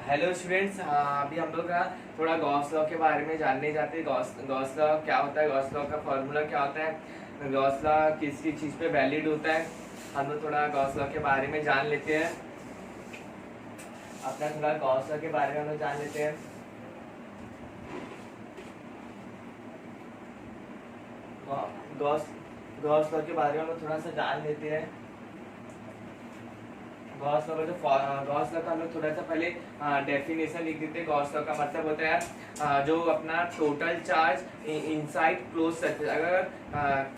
Hello students, अभी हम लोग थोड़ा गॉस लॉ के बारे में जानने जाते हैं। गॉस लॉ क्या होता है, गॉस लॉ का फॉर्मूला क्या होता है, गॉस लॉ किस किस चीज़ पे वैलिड होता है। हम लोग थोड़ा गॉस लॉ के बारे में जान लेते हैं। अपना थोड़ा गॉस लॉ के बारे में हम लोग जान लेते हैं। गॉस गॉस लॉ के बारे में हम लोग थोड़ा सा जान लेते हैं। गॉस लॉ का गॉस लॉ का हम लोग थोड़ा सा पहले डेफिनेशन लिख देते हैं। गॉस लॉ का मतलब होता है जो अपना total charge inside close surface, अगर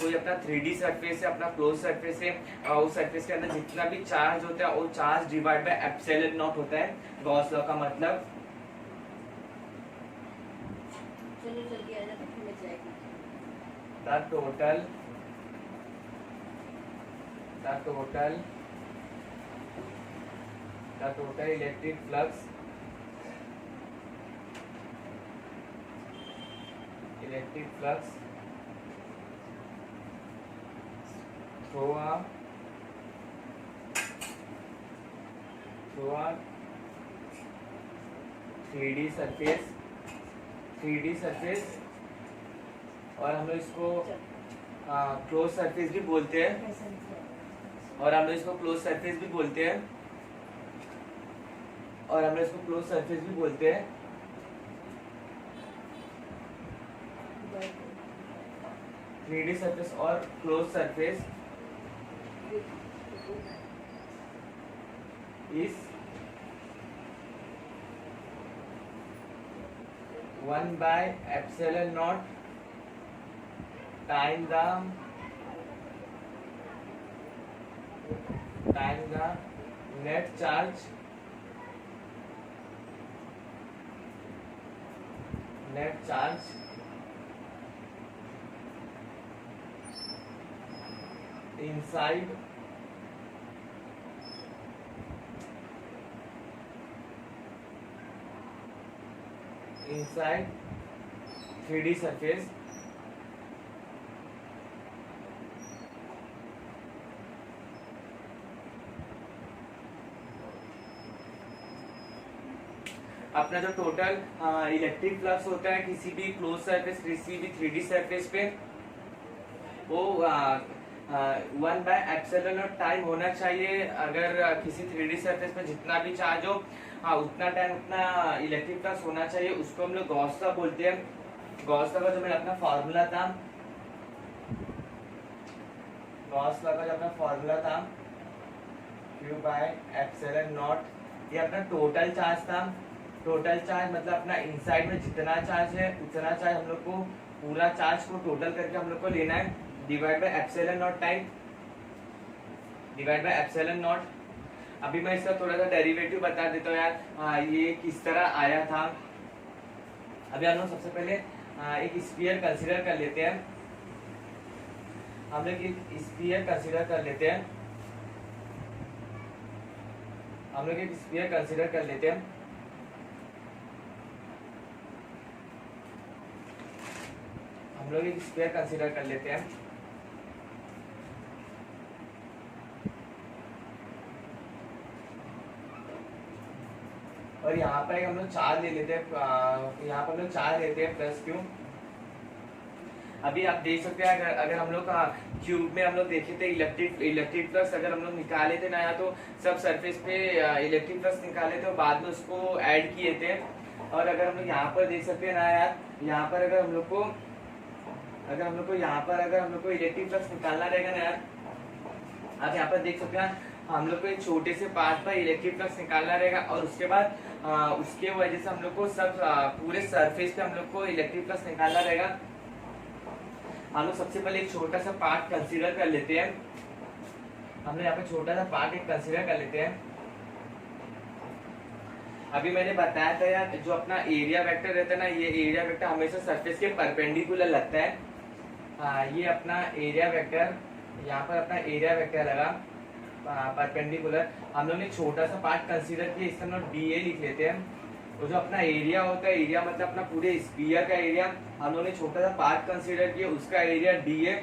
कोई अपना 3D सरफेस है, अपना क्लोज सरफेस है, उस सरफेस के अंदर जितना भी चार्ज होता है वो charge divide by epsilon not होता है। गॉस लॉ का मतलब चलो जल्दी आ जा, तो मिल जाएगी। The total the total electric flux through a 3D surface, और हम लोग इसको क्लोज सरफेस भी बोलते हैं, और हम लोग इसको क्लोज सरफेस भी बोलते हैं, और हम लोग इसको क्लोज सरफेस भी बोलते हैं। 3D सरफेस और close surface is 1/ε0 time the net charge inside inside 3D surface। अपना जो टोटल इलेक्ट्रिक फ्लक्स होता है किसी भी क्लोज सरफेस, किसी भी 3D सरफेस पे, वो 1/ε0 टाइम होना चाहिए। अगर किसी 3D सरफेस पे जितना भी चार्ज हो, उतना टाइम उतना इलेक्ट्रिक फ्लक्स होना चाहिए। उसको हम लोग गॉस लॉ बोलते हैं। गॉस लॉ का जो मेरा अपना फॉर्मूला था, Q/ε0, ये अपना टोटल चार्ज था। टोटल चार्ज मतलब अपना इनसाइड में जितना चार्ज है उतना चार्ज हम लोग को, पूरा चार्ज को टोटल करके हम लोग को लेना है, divide by epsilon naught time, divide by epsilon not. अभी मैं इसका थोड़ा सा डेरिवेटिव बता देता हूँ यार, ये किस तरह आया था। अभी हम लोग सबसे पहले एक स्फीयर कंसीडर कर लेते हैं। हम लोग एक स्फीयर कंसीडर कर लेते हैं। हम लोग एक स्फीयर कंसीडर कर लेते हैं। हम लोग एक स्फीयर कंसीडर कर लेते हैं। और यहाँ पर हम लोग चार्ज ले लेते हैं, यहाँ पर हम लोग चार्ज लेते हैं प्लस क्यू। अभी आप देख सकते हैं, अगर हम लोग क्यूब में हम लोग देखे थे इलेक्ट्रिक फ्लक्स, अगर हम लोग निकाले थे ना, या तो सब सरफेस पे इलेक्ट्रिक फ्लक्स निकाले थे और बाद में उसको ऐड किए थे। और अगर हम लोग यहाँ पर देख सकते हैं ना यार, यहाँ पर अगर हम लोग को इलेक्ट्रिक फ्लक्स निकालना रहेगा ना यार, आप यहाँ पर देख सकते हैं, हम लोग को एक छोटे से पार्ट पर इलेक्ट्रिक फ्लक्स निकालना रहेगा, और उसके बाद उसके वजह से हम लोग को सब पूरे सरफेस पे हम लोग को इलेक्ट्रिक फ्लक्स निकालना रहेगा। हम लोग सबसे पहले एक छोटा सा पार्ट कंसीडर कर लेते हैं। हम लोग यहाँ पे छोटा सा पार्ट एक कंसीडर कर लेते हैं। अभी मैंने बताया था यार, जो अपना एरिया वेक्टर रहता है ना, ये एरिया वेक्टर हमेशा सरफेस के परपेंडिकुलर लगता है। ये अपना एरिया वेक्टर, यहाँ पर अपना एरिया वेक्टर लगा परपेंडिकुलर। हम लोग ने छोटा सा पार्ट कंसीडर किया, इसका हम लोग DA लिख लेते हैं। तो जो अपना एरिया होता है, एरिया मतलब अपना पूरे स्फीयर का एरिया, हम लोगों ने छोटा सा पार्ट कंसीडर किया, उसका एरिया DA,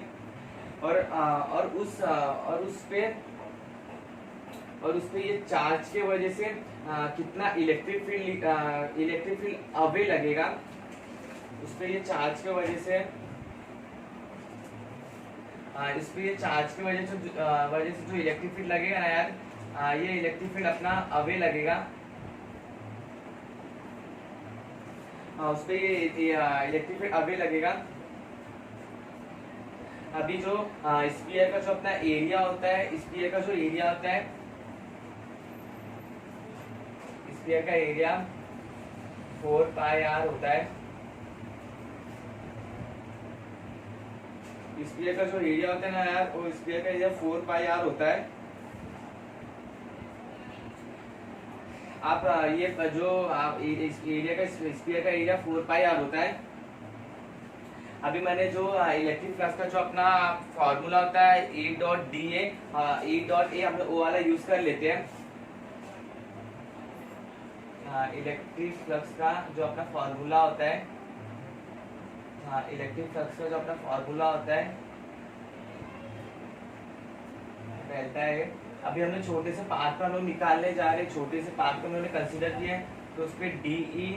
और उस पे और उस पे ये चार्ज के वजह से कितना इलेक्ट्रिक फील्ड अवे लगेगा, उस पे ये चार्ज के वजह से इस पे ये चार्ज की वजह से जो इलेक्ट्रिक फील्ड लगेगा ना यार, ये इलेक्ट्रिक फील्ड अपना अवे लगेगा। उस पे ये इलेक्ट्रिक फील्ड अवे लगेगा। अभी जो स्फीयर का जो अपना एरिया होता है, स्फीयर का जो एरिया होता है, स्फीयर का एरिया 4πr होता है। स्फीयर का जो एरिया होता है ना यार, वो स्फीयर का एरिया 4πr होता है। आप ये जो आप इस एरिया का स्फीयर का एरिया 4πr होता है। अभी मैंने जो इलेक्ट्रिक फ्लक्स का जो अपना फॉर्मूला होता है E.da हम लोग वो वाला यूज कर लेते हैं। इलेक्ट्रिक फ्लक्स का जो अपना फॉर्मूला होता है, इलेक्ट्रिक फ्लक्स का जो अपना फॉर्मूला होता है रहता है। अभी हमने छोटे से पार्ट का हम लोग निकालने जा रहे हैं, छोटे से पार्ट को हमने कंसीडर किए, तो उस पर DE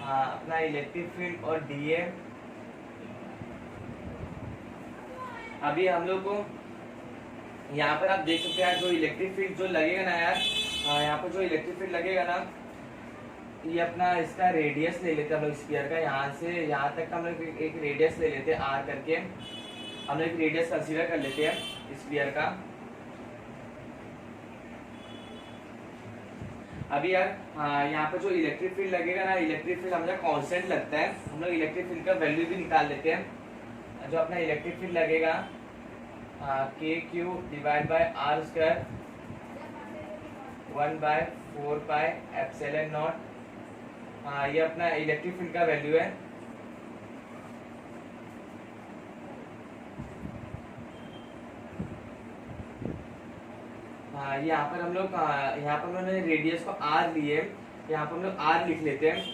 अपना इलेक्ट्रिक फील्ड और DA। अभी हम लोग को यहाँ पर आप देख सकते हैं जो इलेक्ट्रिक फील्ड जो लगेगा ना यार, यहाँ पर जो इलेक्ट्रिक फील्ड लगेगा ना, ये अपना इसका रेडियस ले लेते हैं हम लोग स्फीयर का। यहाँ से यहाँ तक का हम लोग एक रेडियस ले लेते हैं R करके, हम लोग एक रेडियस कंसीडर कर लेते हैं स्फीयर का। अभी यार यहाँ पर जो इलेक्ट्रिक फील्ड लगेगा ना, इलेक्ट्रिक फील्ड हमेशा कांस्टेंट लगता है, हम लोग इलेक्ट्रिक फील्ड का वैल्यू भी निकाल लेते हैं। जो अपना इलेक्ट्रिक फील्ड लगेगा KQ divide by R square 1/4πε0, ये अपना इलेक्ट्रिक फील्ड का वैल्यू है। यहाँ पर हम लोग हमने रेडियस को R लिए, यहाँ पर हम लोग R लिख लेते हैं।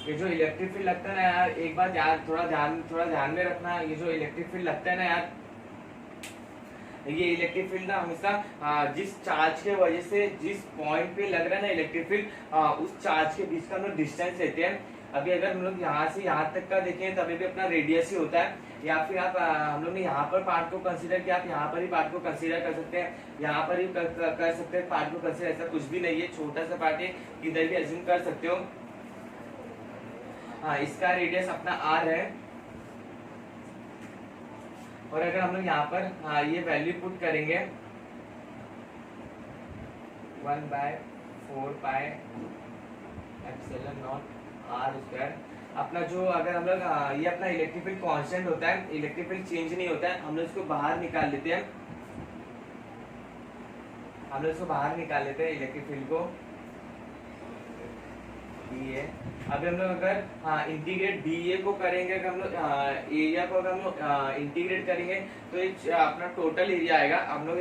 ये जो इलेक्ट्रिक फील्ड लगता है ना यार, एक बात यार थोड़ा ध्यान में रखना, ये जो इलेक्ट्रिक फील्ड लगता है ना यार, ये इलेक्ट्रिक फील्ड ना हमेशा जिस चार्ज के वजह से जिस पॉइंट पे लग रहा है ना इलेक्ट्रिक फील्ड, उस चार्ज के बीच का हम लोग डिस्टेंस लेते हैं। अभी अगर हम लोग यहाँ से यहाँ तक का देखें तभी भी अपना रेडियस ही होता है, या फिर आप हम लोग ने यहाँ पर पार्ट को कंसीडर किया, आप यहाँ पर ही पार्ट को कंसीडर कर सकते हैं, यहाँ पर ही कर सकते हैं पार्ट को कंसीडर। ऐसा कुछ भी नहीं है, छोटा सा पार्ट है, किधर भी अज्यूम कर सकते हो। इसका रेडियस अपना R है, और अगर हम लोग यहाँ पर ये वैल्यू पुट करेंगे 1/4πε0 R स्क्वायर, अपना जो अगर हम लोग ये अपना इलेक्ट्रिक फील्ड कांस्टेंट होता है, इलेक्ट्रिक फील्ड चेंज नहीं होता है, हम लोग इसको बाहर निकाल लेते हैं, इलेक्ट्रिक फील्ड को DA। अभी हम लोग अगर इंटीग्रेट DA को करेंगे, अगर हम लोग एरिया को अगर हम लोग इंटीग्रेट करेंगे तो एक अपना टोटल एरिया आएगा। हम लोग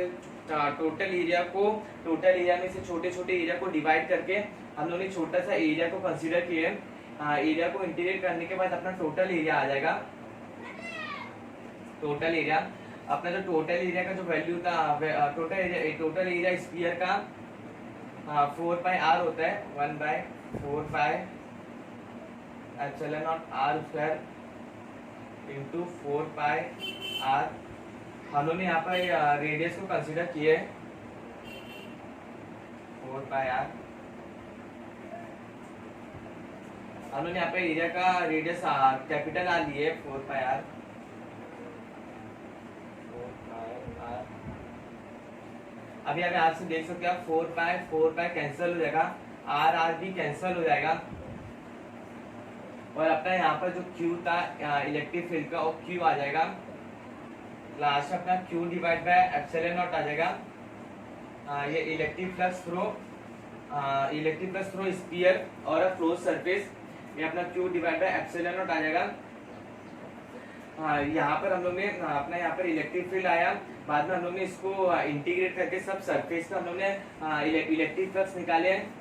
टोटल एरिया में से छोटे छोटे एरिया को डिवाइड करके हम लोग ने छोटा सा एरिया को कंसीडर किए। एरिया को इंटीग्रेट करने के बाद अपना टोटल एरिया आ जाएगा। टोटल एरिया अपना जो टोटल एरिया का जो वैल्यू था, टोटल एरिया स्फीयर का 4πr होता है, 1/4πε0 R स्क्वायर इंटू 4πr। हम लोग ने यहाँ पर रेडियस को कंसीडर किए 4πr। हम लोग यहाँ पे एरिया का रेडियस कैपिटल R लिए 4πr। अभी अगर आपसे देख सकते हैं 4π कैंसिल हो जाएगा, R भी कैंसिल हो जाएगा, और अपना यहाँ पर जो Q था इलेक्ट्रिक फील्ड का, वो Q आ जाएगा। लास्ट अपना Q divide by epsilon naught आ जाएगा। ये इलेक्ट्रिक फ्लक्स थ्रू स्फीयर और क्लोज सरफेस, ये अपना Q divide by epsilon naught आ जाएगा। यहाँ पर हम लोग ने अपना यहाँ पर इलेक्ट्रिक फील्ड आया, बाद में हम लोग ने इसको इंटीग्रेट करके सब सरफेस का हम लोग ने इलेक्ट्रिक फ्लक्स निकाले हैं।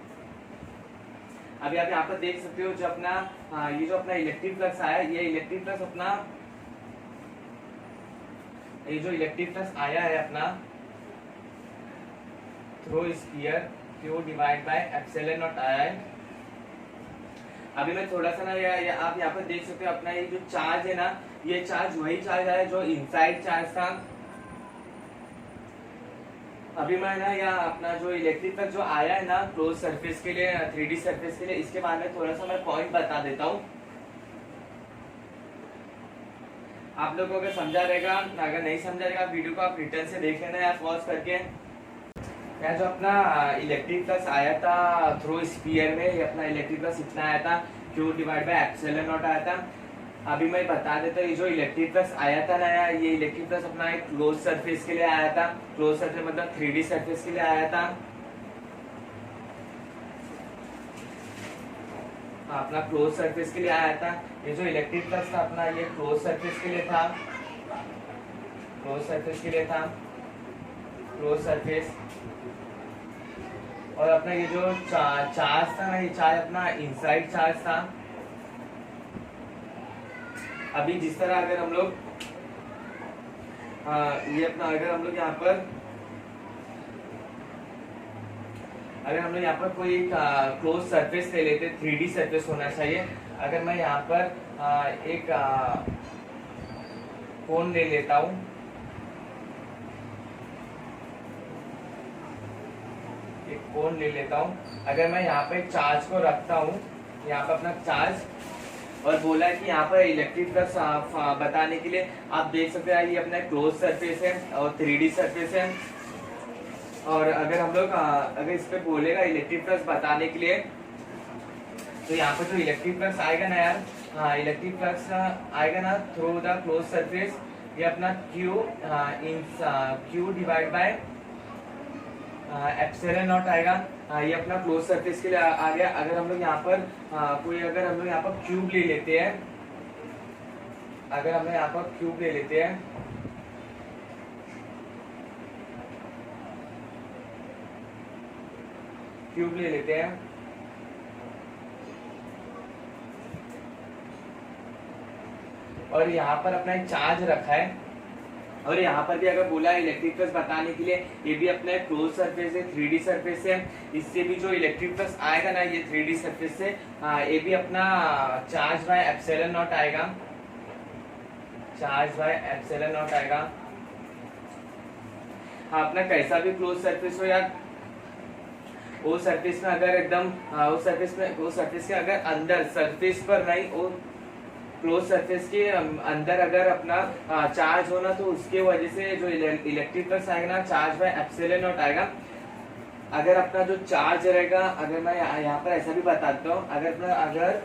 अभी आप यहाँ पर देख सकते हो जो अपना ये जो अपना इलेक्ट्रिक फ्लक्स आया, ये इलेक्ट्रिक फ्लक्स अपना ये जो इलेक्ट्रिक फ्लक्स आया है अपना, through sphere Q divide by epsilon not आया है। अभी मैं थोड़ा सा ना आप यहाँ पर देख सकते हो अपना ये जो चार्ज है ना, ये चार्ज वही चार्ज आया जो इनसाइड चार्ज था। अभी मैं ना यहाँ अपना जो इलेक्ट्रिक फ्लक्स जो आया है ना क्लोज सरफेस के लिए, 3D सरफेस के लिए, इसके बारे में थोड़ा सा मैं पॉइंट बता देता हूँ। आप लोगों को अगर समझा रहेगा, अगर नहीं समझा रहेगा वीडियो को आप रिटर्न से देख लेना या पॉज करके। यहाँ जो अपना इलेक्ट्रिक फ्लक्स आया था थ्रू स्फीयर में, ये अपना इलेक्ट्रिक फ्लक्स इतना आया था Q divide by epsilon not आया था। अभी मैं बता देता हूँ, ये जो इलेक्ट्रिक फ्लक्स आया था ना, ये इलेक्ट्रिक फ्लक्स अपना एक क्लोज सरफेस के लिए आया था। क्लोज सरफेस मतलब 3D सरफेस के लिए आया था। अपना क्लोज सरफेस के लिए आया था। ये जो इलेक्ट्रिक फ्लक्स था अपना, ये क्लोज सरफेस के लिए था। क्लोज सरफेस के लिए था, क्लोज सरफेस। और अपना ये जो चार्ज था ना, ये चार्ज अपना इनसाइड चार्ज था। अभी जिस तरह अगर हम लोग ये अपना अगर हम लोग यहाँ पर कोई क्लोज सरफेस ले लेते, 3D सरफेस होना चाहिए। अगर मैं यहाँ पर एक कोन ले लेता हूँ, एक कोन ले लेता हूँ। अगर मैं यहाँ पे चार्ज को रखता हूँ, यहाँ पे अपना चार्ज, और बोला है कि यहाँ पर इलेक्ट्रिक फ्लक्स बताने के लिए आप देख सकते हैं, ये अपना क्लोज सरफेस है और 3D सरफेस है। और अगर हम लोग अगर इस पे बोलेगा इलेक्ट्रिक फ्लक्स बताने के लिए, तो यहाँ पर जो इलेक्ट्रिक फ्लक्स आएगा ना यार, इलेक्ट्रिक फ्लक्स आएगा ना थ्रू द क्लोज सरफेस, ये अपना Q divide by epsilon not आएगा। ये अपना क्लोज सरफेस के लिए आ गया। अगर हम लोग यहाँ पर अगर हम लोग यहाँ पर क्यूब ले लेते हैं, अगर हम लोग यहाँ पर क्यूब ले लेते हैं, क्यूब ले लेते हैं, और यहाँ पर अपना एक चार्ज रखा है, और यहाँ पर भी अगर बोला है इलेक्ट्रिक फ्लक्स बताने के लिए, ये भी अपना क्लोज सरफेस है, 3D सरफेस है। इससे भी जो इलेक्ट्रिक फ्लक्स आएगा ना, ये 3D सरफेस से, ये भी अपना चार्ज बाय एप्सिलॉन नॉट आएगा। चार्ज बाय एप्सिलॉन नॉट आएगा। हाँ, अपना कैसा भी क्लोज सरफेस हो यार, वो सरफेस में अगर एकदम वो सरफेस के अगर अंदर सरफेस पर नहीं, वो क्लोज सरफेस के अंदर अगर अपना चार्ज होना, तो उसके वजह से जो इलेक्ट्रिक फ्लक्स आएगा ना, चार्ज बाय एप्सिलॉन नॉट आएगा। अगर अपना जो चार्ज रहेगा, अगर मैं यहाँ पर ऐसा भी बताता हूँ, अगर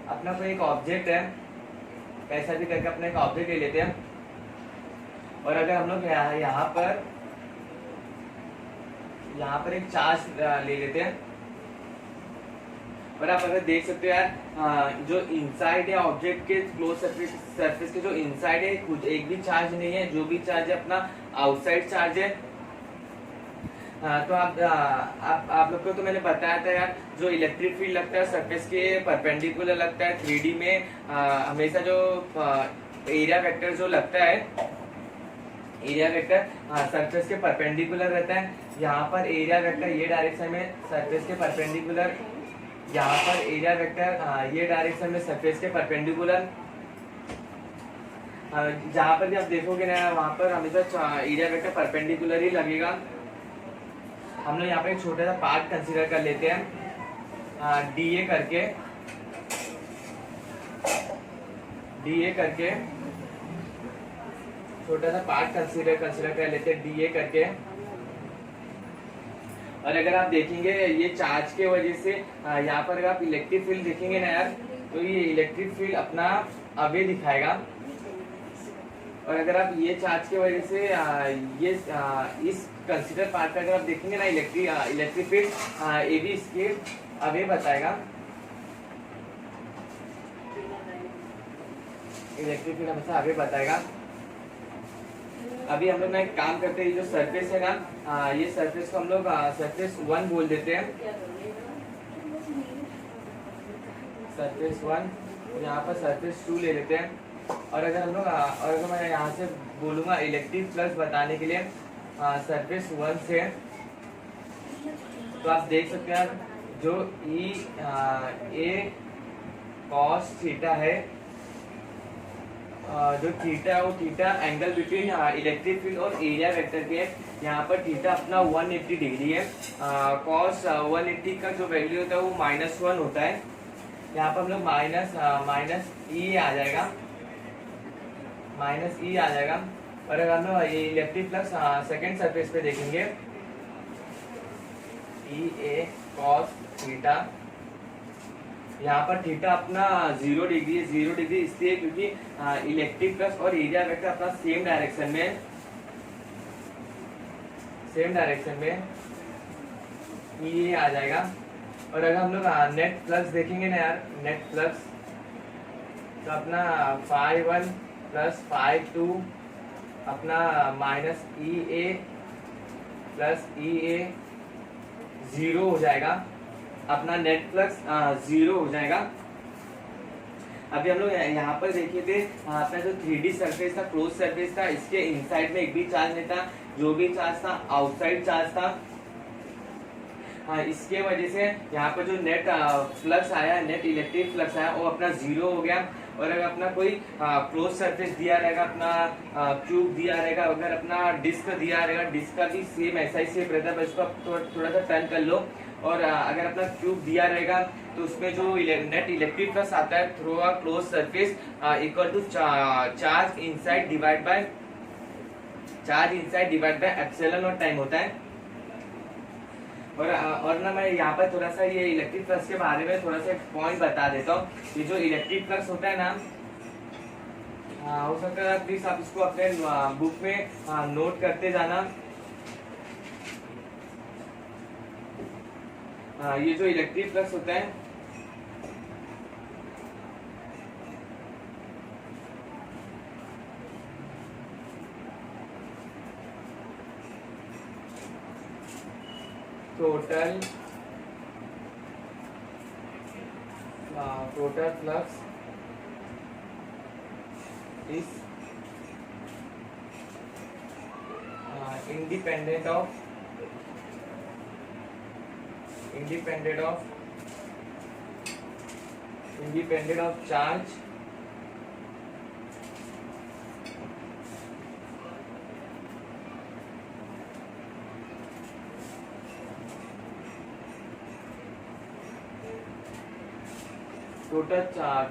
अपना कोई एक ऑब्जेक्ट है, ऐसा भी करके अपना एक ऑब्जेक्ट ले लेते हैं, और अगर हम लोग यहाँ पर एक चार्ज ले लेते हैं, और आप अगर देख सकते हो यार, जो इनसाइड है ऑब्जेक्ट के क्लोज सरफेस के जो इनसाइड है, कुछ एक भी चार्ज नहीं है। जो भी चार्ज है अपना आउटसाइड चार्ज है। तो आप लोग को तो मैंने बताया था यार, जो इलेक्ट्रिक फील्ड लगता है सरफेस के परपेंडिकुलर लगता है 3D में। हमेशा जो एरिया वेक्टर जो लगता है, एरिया वेक्टर सरफेस के परपेंडिकुलर रहता है। यहाँ पर एरिया वेक्टर ये डायरेक्शन में सरफेस के परपेंडिकुलर, यहाँ पर एरिया वेक्टर ये डायरेक्शन में सरफेस के परपेंडिकुलर। जहाँ पर भी आप देखोगे ना, वहाँ पर हमेशा एरिया वेक्टर परपेंडिकुलर ही लगेगा। हम लोग यहाँ पे एक छोटा सा पार्ट कंसीडर कर लेते हैं, DA करके छोटा सा पार्ट कंसीडर कर लेते हैं, DA करके। और अगर आप देखेंगे ये चार्ज के वजह से, यहाँ पर अगर आप इलेक्ट्रिक फील्ड देखेंगे ना यार, तो ये इलेक्ट्रिक फील्ड अपना अवे दिखाएगा। और अगर आप ये चार्ज के वजह से ये इस कंसीडर पार्ट का अगर आप देखेंगे ना इलेक्ट्रिक फील्ड, ये भी इसके अवे बताएगा। इलेक्ट्रिक फील्ड हमेशा अवे बताएगा। अभी हम लोग ना एक काम करते हैं, जो सरफेस है ना, ये सरफेस को हम लोग सरफेस 1 बोल देते हैं, सरफेस 1। यहाँ पर सरफेस 2 ले लेते हैं। और अगर हम लोग अगर मैं यहाँ से बोलूँगा इलेक्ट्रिक फ्लक्स बताने के लिए सरफेस 1 से तो आप देख सकते हैं जो ई ए कॉस थीटा है, जो थीटा है वो theta angle between electric field और एरिया वेक्टर के है। यहाँ पर थीटा अपना 180 डिग्री है। कॉस 180 का जो वैल्यू होता है वो -1 होता है। यहाँ पर हम लोग माइनस ई आ जाएगा, माइनस ई आ जाएगा। और अगर हम लोग इलेक्ट्रिक फ्लक्स सेकेंड सरफेस पे देखेंगे, ई ए कॉस थीटा, यहाँ पर थीटा अपना 0 डिग्री है। 0 डिग्री इसलिए क्योंकि इलेक्ट्रिक फ्लक्स और एरिया वेक्टर अपना सेम डायरेक्शन में ये आ जाएगा। और अगर हम लोग नेट फ्लक्स देखेंगे ना यार, नेट फ्लक्स, तो अपना φ1 प्लस φ2 अपना माइनस ई ए प्लस ई ए 0 हो जाएगा। अपना नेट फ्लक्स 0 हो जाएगा। अभी हम लोग यहाँ पर देखिए थे, अपना जो 3D सरफेस था, क्लोज सरफेस था, इसके इनसाइड में एक भी चार्ज नहीं था, जो भी चार्ज था आउटसाइड चार्ज था। इसके वजह से यहाँ पर जो नेट फ्लक्स आया, नेट इलेक्ट्रिक फ्लक्स आया, वो अपना 0 हो गया। और अगर अपना कोई क्लोज सरफेस दिया रहेगा, अपना क्यूब दिया रहेगा, अगर अपना डिस्क दिया रहेगा, डिस्क का भी सेम ऐसा ही शेप रहता है, इसको थोड़ा सा टर्न कर लो। और अगर अपना क्यूब दिया रहेगा तो उसमें जो नेट इलेक्ट्रिक फ्लक्स आता है through a close surface equal to charge inside divide by epsilon और टाइम होता है। और ना मैं यहाँ पर थोड़ा सा ये इलेक्ट्रिक फ्लक्स के बारे में थोड़ा सा पॉइंट बता देता हूँ। ये जो इलेक्ट्रिक फ्लक्स होता है ना, हो सकता है प्लीज आप इसको अपने बुक में नोट करते जाना। ये जो इलेक्ट्रिक फ्लक्स होता है, total flux is independent of charge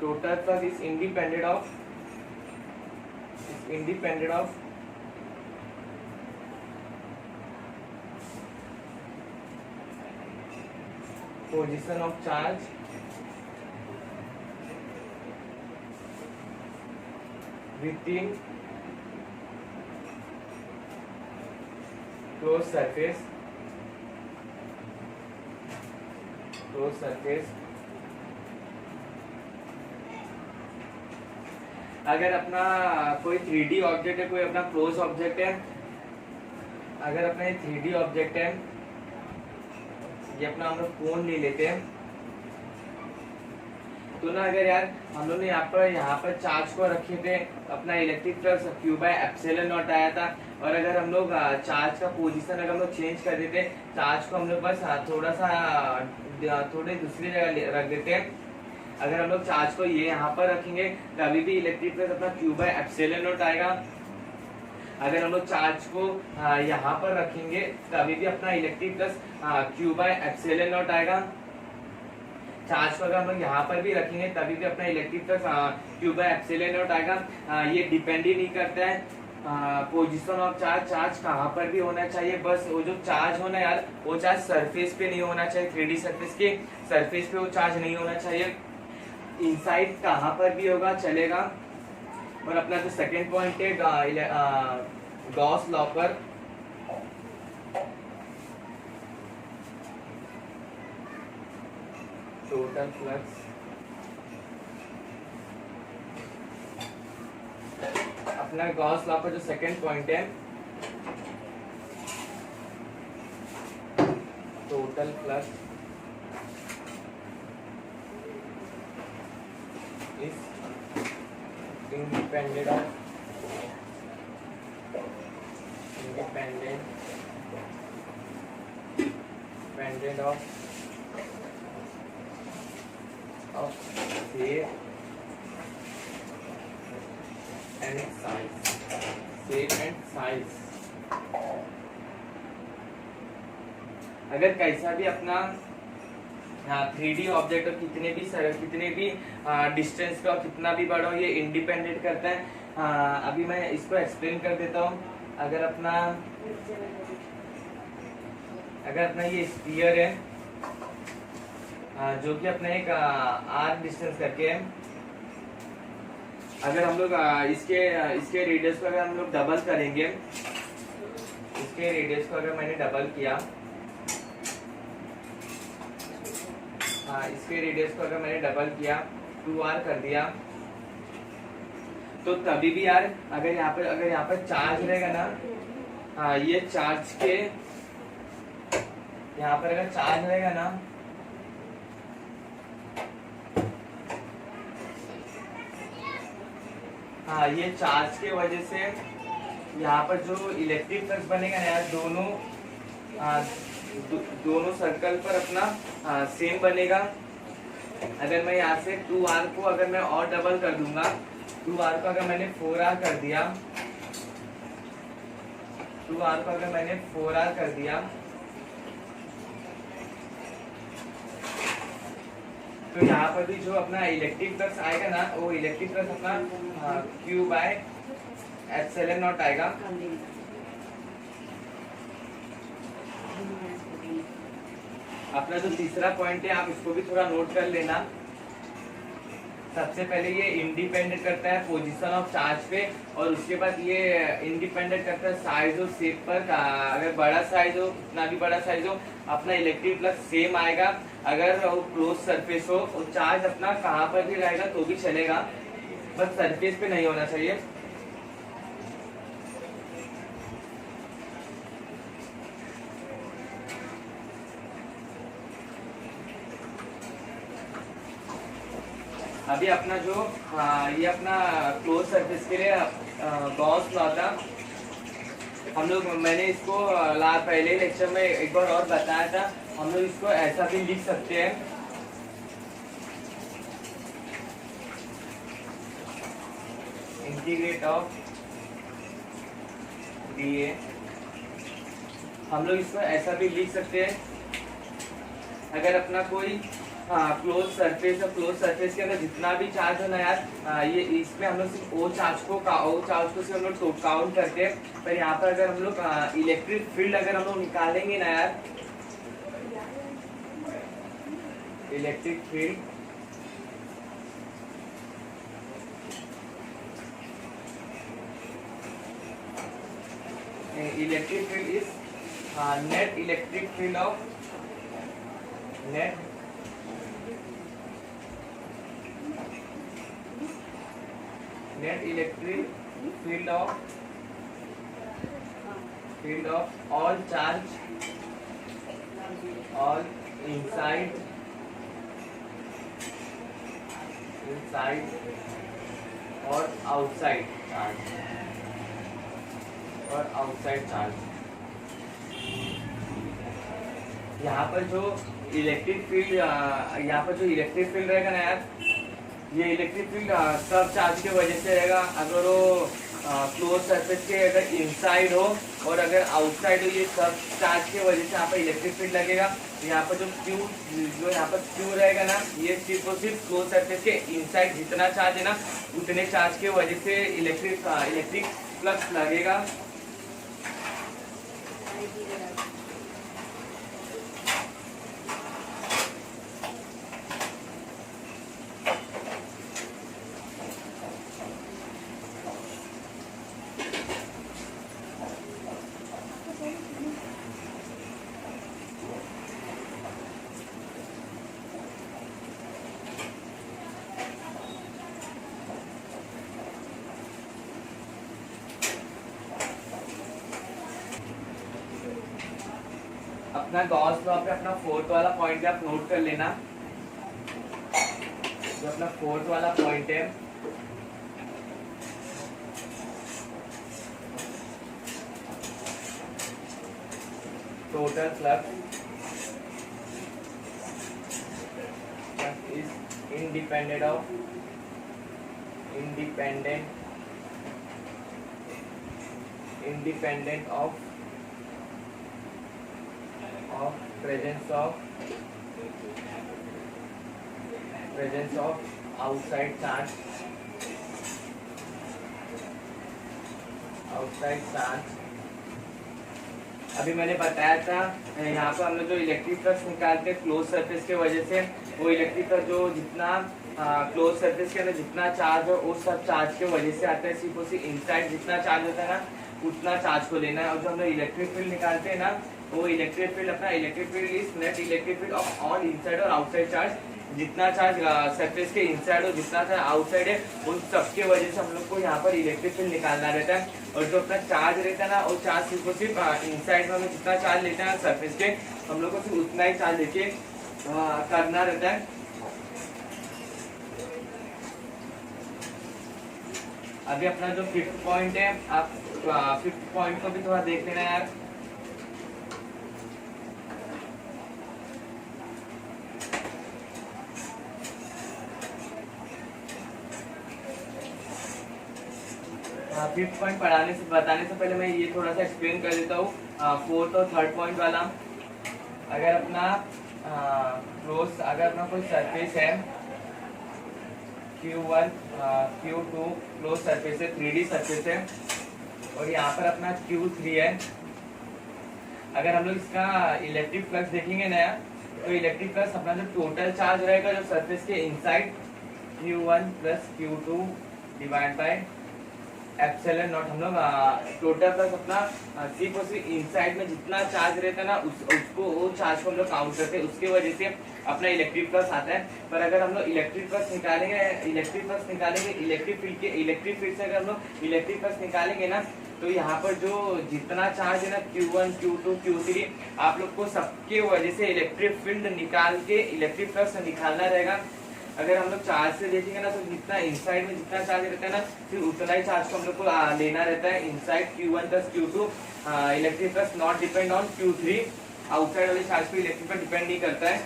total flux is independent of position of charge within closed surface अगर अपना कोई 3D ऑब्जेक्ट है, कोई अपना क्लोज ऑब्जेक्ट है, अगर अपना ये 3D ऑब्जेक्ट है, ये अपना हम लोग कोन ले लेते हैं, तो ना अगर यार हम लोग ने यहाँ पर चार्ज को रखे थे, अपना electric flux Q by epsilon not आया था। और अगर हम लोग चार्ज का पोजीशन अगर हम लोग चेंज कर देते, चार्ज को हम लोग बस थोड़े दूसरी जगह रख देते हैं, अगर हम लोग चार्ज को ये यहाँ पर रखेंगे तभी भी इलेक्ट्रिक फ्लक्स अपना Q बाय एप्सिलॉन नॉट आएगा। अगर हम लोग चार्ज को यहाँ पर रखेंगे तभी भी अपना electric flux Q by epsilon not आएगा। चार्ज को अगर हम लोग यहाँ पर भी रखेंगे तभी भी अपना electric flux Q by epsilon not आएगा। ये डिपेंड ही नहीं करता है पोजीशन ऑफ चार्ज कहाँ पर भी होना चाहिए, बस वो जो चार्ज होना यार, वो चार्ज सरफेस पे नहीं होना चाहिए, 3D सरफेस के सरफेस पे वो चार्ज नहीं होना चाहिए, इनसाइड कहाँ पर भी होगा चलेगा। और अपना जो सेकेंड पॉइंट है गॉस लॉ पर, टोटल फ्लक्स अपना गॉस लॉ पर जो सेकेंड पॉइंट है, total flux is independent independent of shape and size, shape and size। अगर कैसा भी अपना 3D ऑब्जेक्ट हो, कितने भी डिस्टेंस का, कितना भी बड़ा हो, ये इंडिपेंडेंट करता है। अभी मैं इसको एक्सप्लेन कर देता हूँ। अगर अपना ये स्फीयर है, जो कि अपना एक आर्क डिस्टेंस करके है, अगर हम लोग इसके रेडियस को अगर हम लोग डबल करेंगे, इसके रेडियस को अगर मैंने डबल किया, इसके रेडियस को अगर मैंने डबल किया, 2r कर दिया, तो तभी भी यार अगर यहाँ पर चार्ज रहेगा ना, ये चार्ज के यहाँ पर अगर चार्ज रहेगा ना, ये चार्ज के वजह से यहाँ पर जो इलेक्ट्रिक फ्लक्स बनेगा ना यार, दोनों सर्कल पर अपना सेम बनेगा। अगर मैं यहाँ से 2r को अगर मैं और डबल कर दूंगा, 2r को अगर मैंने 4r कर दिया, 2r को अगर मैंने 4r कर दिया, तो यहाँ पर भी जो अपना इलेक्ट्रिक फ्लक्स आएगा ना, वो इलेक्ट्रिक फ्लक्स अपना Q/ε0 आएगा। अपना जो तीसरा पॉइंट है, आप इसको भी थोड़ा नोट कर लेना। सबसे पहले ये इंडिपेंडेंट करता है पोजीशन ऑफ चार्ज पे, और उसके बाद ये इंडिपेंडेंट करता है साइज और शेप पर। अगर बड़ा साइज हो, कितना भी बड़ा साइज हो, अपना इलेक्ट्रिक फ्लक्स सेम आएगा। अगर वो क्लोज सरफेस हो, और चार्ज अपना कहाँ पर भी रहेगा तो भी चलेगा, बस सरफेस पे नहीं होना चाहिए। अभी अपना जो ये अपना क्लोज सरफेस के लिए गॉस लॉ था, मैंने इसको पहले लेक्चर में एक बार और बताया था। हम लोग इसको ऐसा भी लिख सकते हैं, इंटीग्रेट ऑफ dA। हम लोग इसको ऐसा भी लिख सकते हैं, अगर अपना कोई क्लोज सरफेस है, क्लोज सरफेस के अंदर जितना भी चार्ज है ना यार, ये इसमें हम लोग सिर्फ ओ चार्ज को सिर्फ हम लोग काउंट करते हैं। पर यहाँ पर अगर हम लोग इलेक्ट्रिक फील्ड अगर हम लोग निकालेंगे ना यार, electric field, electric field is net electric field of net electric field of all charge, all inside और outside charge। यहाँ पर जो इलेक्ट्रिक फील्ड रहेगा ना यार, ये इलेक्ट्रिक फील्ड सब चार्ज के वजह से रहेगा। अगर वो क्लोज सरफेस के अगर इनसाइड हो और अगर आउटसाइड हो, ये सब चार्ज के वजह से यहाँ पर इलेक्ट्रिक फील्ड लगेगा। यहाँ पर जो यहाँ पर Q रहेगा ना, ये सिर्फ और सिर्फ क्लोज सरफेस के इनसाइड जितना चार्ज है ना, उतने चार्ज के वजह से इलेक्ट्रिक फ्लक्स लगेगा। अपना गॉस लॉ पे अपना फोर्थ वाला पॉइंट आप नोट कर लेना। जो अपना फोर्थ वाला पॉइंट है, total flux is independent of presence of outside charge अभी मैंने बताया था यहाँ पर हम लोग जो इलेक्ट्रिक फ्लक्स निकालते हैं क्लोज सरफेस के वजह से, वो इलेक्ट्रिक का जो जितना क्लोज सरफेस के अंदर जितना चार्ज है वो सब चार्ज के वजह से आता है। सिर्फ उसी इनसाइड जितना चार्ज होता है ना उतना चार्ज को लेना है। और जो हम लोग इलेक्ट्रिक फील्ड निकालते हैं ना, वो इलेक्ट्रिक फील्ड अपना electric field is net electric field of all inside और आउटसाइड चार्ज। जितना चार्ज सरफेस के इनसाइड और जितना चार्ज आउटसाइड है उन सबके वजह से हम लोग को यहाँ पर इलेक्ट्रिक फील्ड निकालना रहता है। और जो अपना चार्ज रहता है ना, वो चार्ज सिर्फ इनसाइड में हमें जितना चार्ज लेते हैं सरफेस के, हम लोग को सिर्फ उतना ही चार्ज लेके करना रहता है। अभी अपना जो फिफ्थ पॉइंट है, आप फिफ्थ पॉइंट को भी थोड़ा देख लेना यार। फिफ्थ पॉइंट बताने से पहले मैं ये थोड़ा सा एक्सप्लेन कर देता हूँ फोर्थ और थर्ड पॉइंट वाला। अगर अपना कोई सरफेस है Q1 Q2 क्लोज सरफेस है, 3D सरफेस है, और यहाँ पर अपना Q3 है। अगर हम लोग इसका इलेक्ट्रिक फ्लक्स देखेंगे ना, तो इलेक्ट्रिक फ्लक्स अपना जो टोटल चार्ज रहेगा जो सरफेस के inside Q1 plus Q2 divide by epsilon not. हम लोग टोटल प्लस अपना सिर्फ और सिर्फ इनसाइड में जितना चार्ज रहता है ना उसको वो चार्ज को हम लोग काउंट करते हैं, उसके वजह से अपना इलेक्ट्रिक फ्लक्स आता है। पर अगर हम लोग इलेक्ट्रिक फ्लक्स निकालेंगे इलेक्ट्रिक फील्ड से अगर हम लोग इलेक्ट्रिक फ्लक्स निकालेंगे ना, तो यहाँ पर जो जितना चार्ज है ना Q1 Q2 Q3, आप लोग को सबके वजह से इलेक्ट्रिक फील्ड निकाल के इलेक्ट्रिक फ्लक्स निकालना रहेगा। अगर हम लोग चार्ज से देखेंगे ना, तो जितना इनसाइड में जितना चार्ज रहता है ना, फिर उतना ही चार्ज को हम लोग को लेना रहता है। Inside Q1 plus Q2 electric flux not depend on Q3, outside वाले चार्ज पे इलेक्ट्रिक पर डिपेंड नहीं करता है।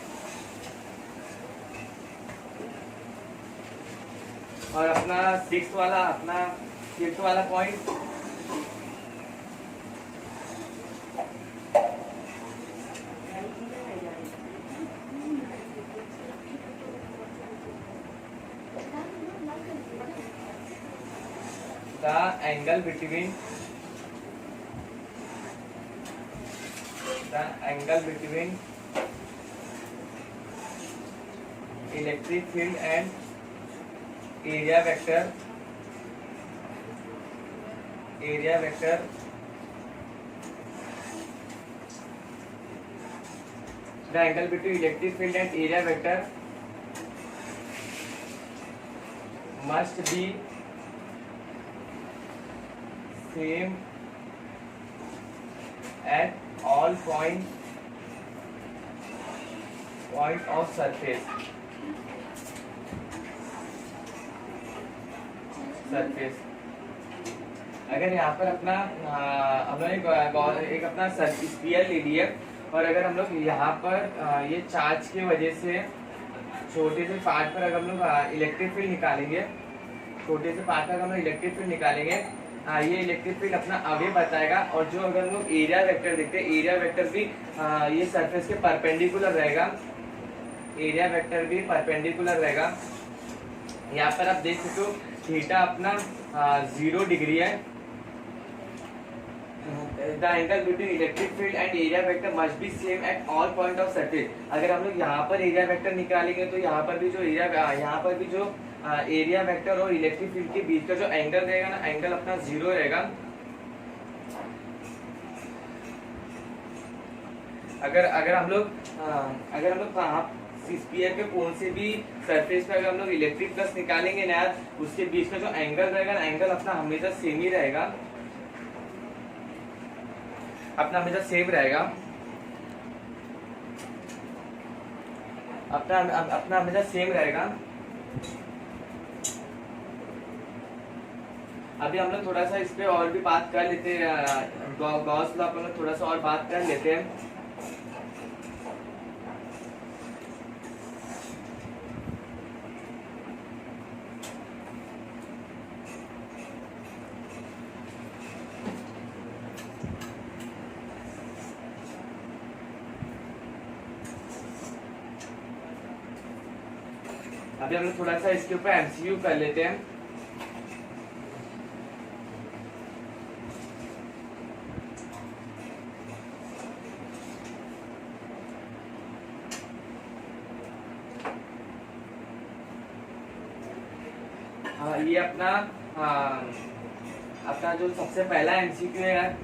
और अपना फिफ्थ वाला point, the angle between electric field and area vector the angle between electric field and area vector must be same at all point of surface। अगर यहाँ पर अपना हम लोग एक अपना स्फीयर ले लिए, और अगर हम लोग यहाँ पर ये चार्ज की वजह से छोटे से पार्ट पर अगर हम लोग इलेक्ट्रिक फील्ड निकालेंगे, ये इलेक्ट्रिक फील्ड अपना अवे बताएगा। और जो अगर हम लोग एरिया वेक्टर देखते हैं, एरिया वेक्टर भी ये सरफेस के परपेंडिकुलर रहेगा। यहाँ पर आप देख सकते हो थीटा अपना 0 डिग्री है। The angle between electric field and area vector must be same at all point of surface। अगर हम लोग यहाँ पर एरिया वेक्टर निकालेंगे, तो यहाँ पर भी जो एरिया वेक्टर और इलेक्ट्रिक फील्ड के बीच का जो एंगल रहेगा ना, एंगल अपना 0 रहेगा। अगर हम लोग स्फीयर के कोण से भी सरफेस पे अगर हम लोग इलेक्ट्रिक फ्लक्स निकालेंगे ना, उसके बीच का जो एंगल रहेगा ना, एंगल अपना हमेशा सेम ही रहेगा, अपना हमेशा सेम रहेगा। अभी हम लोग थोड़ा सा इस पे और भी बात कर लेते हैं, गॉस लॉ पर थोड़ा सा और बात कर लेते हैं। अभी हम लोग थोड़ा सा इसके ऊपर एमसीक्यू कर लेते हैं। ये अपना अपना जो सबसे पहला एमसीक्यू है यार,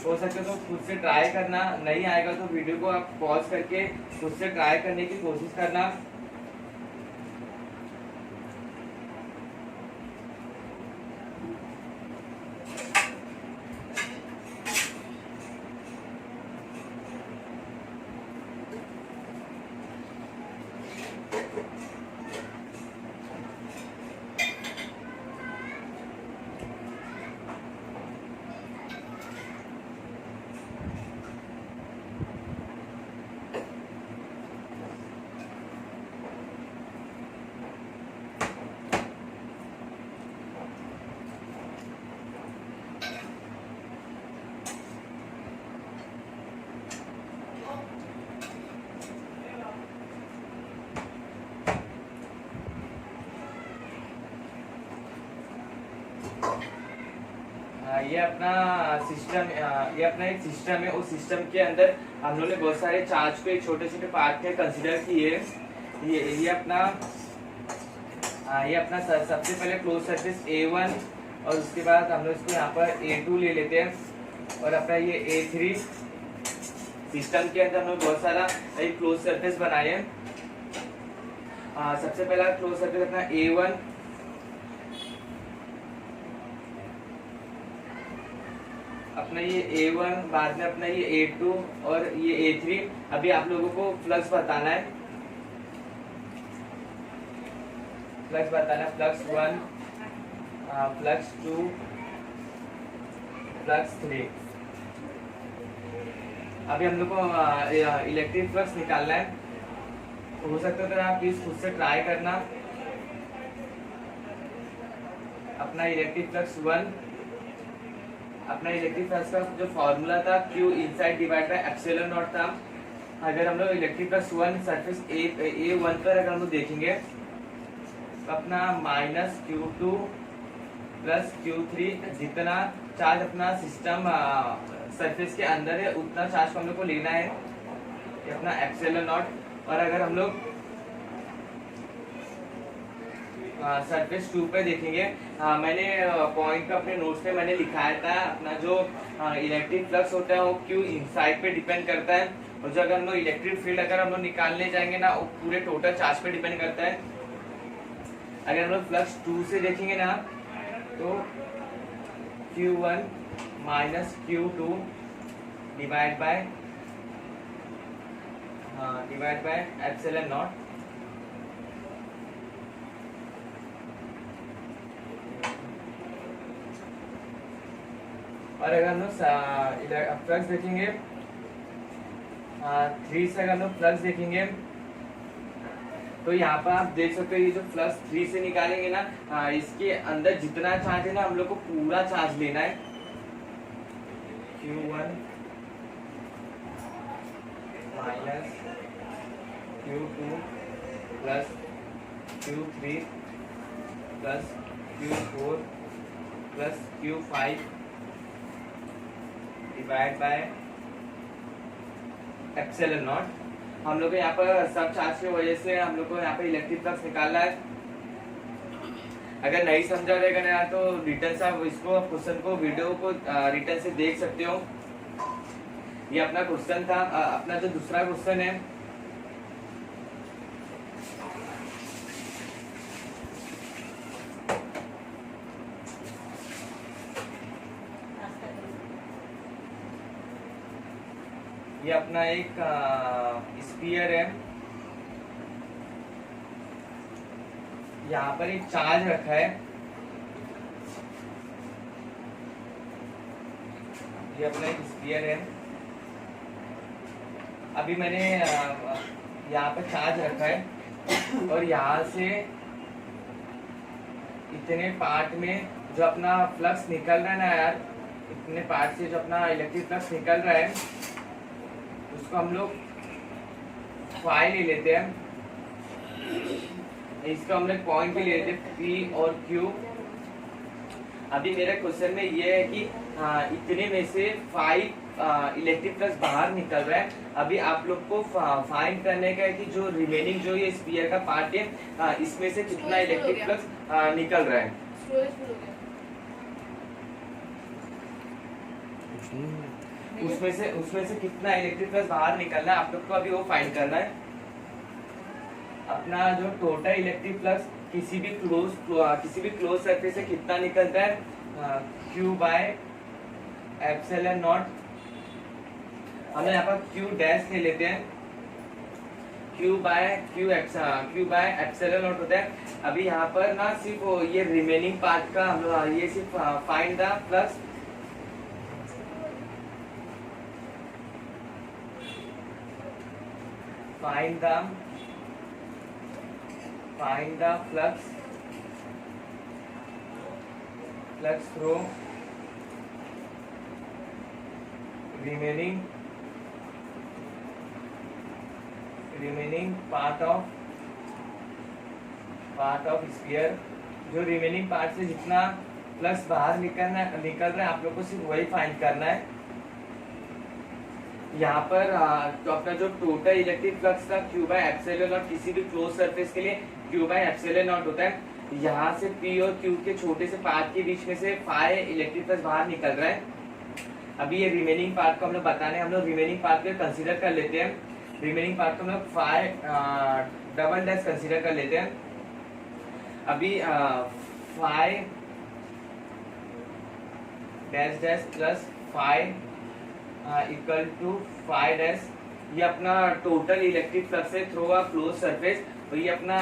हो सके तो खुद से ट्राई करना, नहीं आएगा तो वीडियो को आप पॉज करके खुद से ट्राई करने की कोशिश करना। ये अपना सिस्टम, ये अपना एक सिस्टम है। उस सिस्टम के अंदर हम लोग ने बहुत सारे चार्ज को एक छोटे छोटे पार्ट में कंसीडर किए। ये अपना सबसे पहले क्लोज सरफेस A1 और उसके बाद हम लोग इसको यहाँ पर A2 ले लेते हैं और अपना ये A3। सिस्टम के अंदर हम लोग बहुत सारा एक क्लोज सरफेस बनाए हैं। सबसे पहला क्लोज सरफेस अपना A1, अपना ये A1, बाद में अपना ये A2 और ये A3। अभी आप लोगों को फ्लक्स बताना है, फ्लक्स 1, फ्लक्स 2, फ्लक्स 3। अभी हम लोग को इलेक्ट्रिक फ्लक्स निकालना है, तो हो सकता है तो आप प्लीज खुद से ट्राई करना। अपना इलेक्ट्रिक फ्लक्स 1, अपना इलेक्ट्रिक फ्लक्स का जो फॉर्मूला था Q inside divide by epsilon not था। अगर हम लोग इलेक्ट्रिक फ्लक्स 1 सरफेस A1 पर अगर हम लोग देखेंगे तो अपना -Q2 प्लस Q3, जितना चार्ज अपना सिस्टम सरफेस के अंदर है उतना चार्ज को हम लोग को लेना है, ये अपना एप्सिलॉन नॉट। और अगर हम लोग सरफेस 2 पे देखेंगे, मैंने पॉइंट पे अपने नोट्स पे मैंने लिखाया था अपना जो इलेक्ट्रिक फ्लक्स होता है वो Q इनसाइड पे डिपेंड करता है, और जो अगर हम लोग इलेक्ट्रिक फील्ड अगर हम लोग निकालने जाएंगे ना वो पूरे टोटल चार्ज पे डिपेंड करता है। अगर हम लोग फ्लक्स 2 से देखेंगे ना तो Q1 minus Q2 divide by epsilon not. और अगर हम लोग फ्लक्स देखेंगे 3 से, अगर हम लोग फ्लक्स देखेंगे तो यहाँ पर आप देख सकते हो ये जो फ्लक्स 3 से निकालेंगे ना, इसके अंदर जितना चार्ज है ना हम लोग को पूरा चार्ज लेना है। Q1 minus Q2 plus Q3 plus Q4 plus Q5 divide by epsilon not. हम लोग को यहाँ पर सब चार्ज की वजह से हम लोग को यहाँ पे इलेक्ट्रिक फ्लक्स निकालना है। अगर नहीं समझा रहेगा ना तो रिटर्न से आप इसको क्वेश्चन को वीडियो को रिटर्न से देख सकते हो। ये अपना क्वेश्चन था। अपना जो दूसरा क्वेश्चन है ये अपना एक स्फीयर है, यहाँ पर एक चार्ज रखा है, ये अपना एक स्फीयर है। अभी मैंने यहाँ पर चार्ज रखा है और यहाँ से इतने पार्ट में जो अपना फ्लक्स निकल रहा है ना यार, इतने पार्ट से जो अपना इलेक्ट्रिक फ्लक्स निकल रहा है उसको हम लोग फाई ले लेते हैं। इसको हमने पॉइंट भी ले थे P और Q। अभी मेरे क्वेश्चन में ये है कि इतने में से 5 इलेक्ट्रिक फ्लक्स बाहर निकल रहा है। अभी आप लोग को फाइंड करने का है कि जो रिमेनिंग जो ये स्फीयर का पार्ट है इसमें से कितना इलेक्ट्रिक फ्लक्स निकल रहा है। उसमें से कितना इलेक्ट्रिक फ्लक्स बाहर निकलना है आप लोग को अभी वो फाइंड करना है। अपना जो टोटल इलेक्ट्रिक फ्लक्स किसी भी क्लोज सरफेस से कितना निकलता है, Q बाय एप्सिलॉन नॉट। हम यहाँ पर Q डैश ले लेते हैं, Q बाय एप्सिलॉन नॉट होता है। अभी यहाँ पर ना सिर्फ ये रिमेनिंग पार्ट का हम लोग ये सिर्फ find the flux, find the flux through remaining part of sphere। जो रिमेनिंग पार्ट से जितना फ्लक्स बाहर निकल रहा है आप लोग को सिर्फ वही फाइंड करना है। यहाँ पर तो अपना जो टोटल इलेक्ट्रिक फ्लक्स था Q बाय एप्सिलॉन नॉट, किसी भी क्लोज सरफेस के लिए Q बाय एप्सिलॉन नॉट होता है। यहाँ से P और Q के छोटे से पार्ट के बीच में से 5 इलेक्ट्रिक फ्लक्स बाहर निकल रहा है। अभी ये रिमेनिंग पार्ट को हम लोग बताने, हम लोग रिमेनिंग पार्ट को कंसीडर कर लेते हैं। रिमेनिंग पार्ट को हम लोग 5 डबल डैश कंसीडर कर लेते हैं। अभी 5 dash dash plus 5 equal to 5 dash, ये अपना टोटल इलेक्ट्रिक फ्लक्स है थ्रू अ क्लोज सरफेस। और ये अपना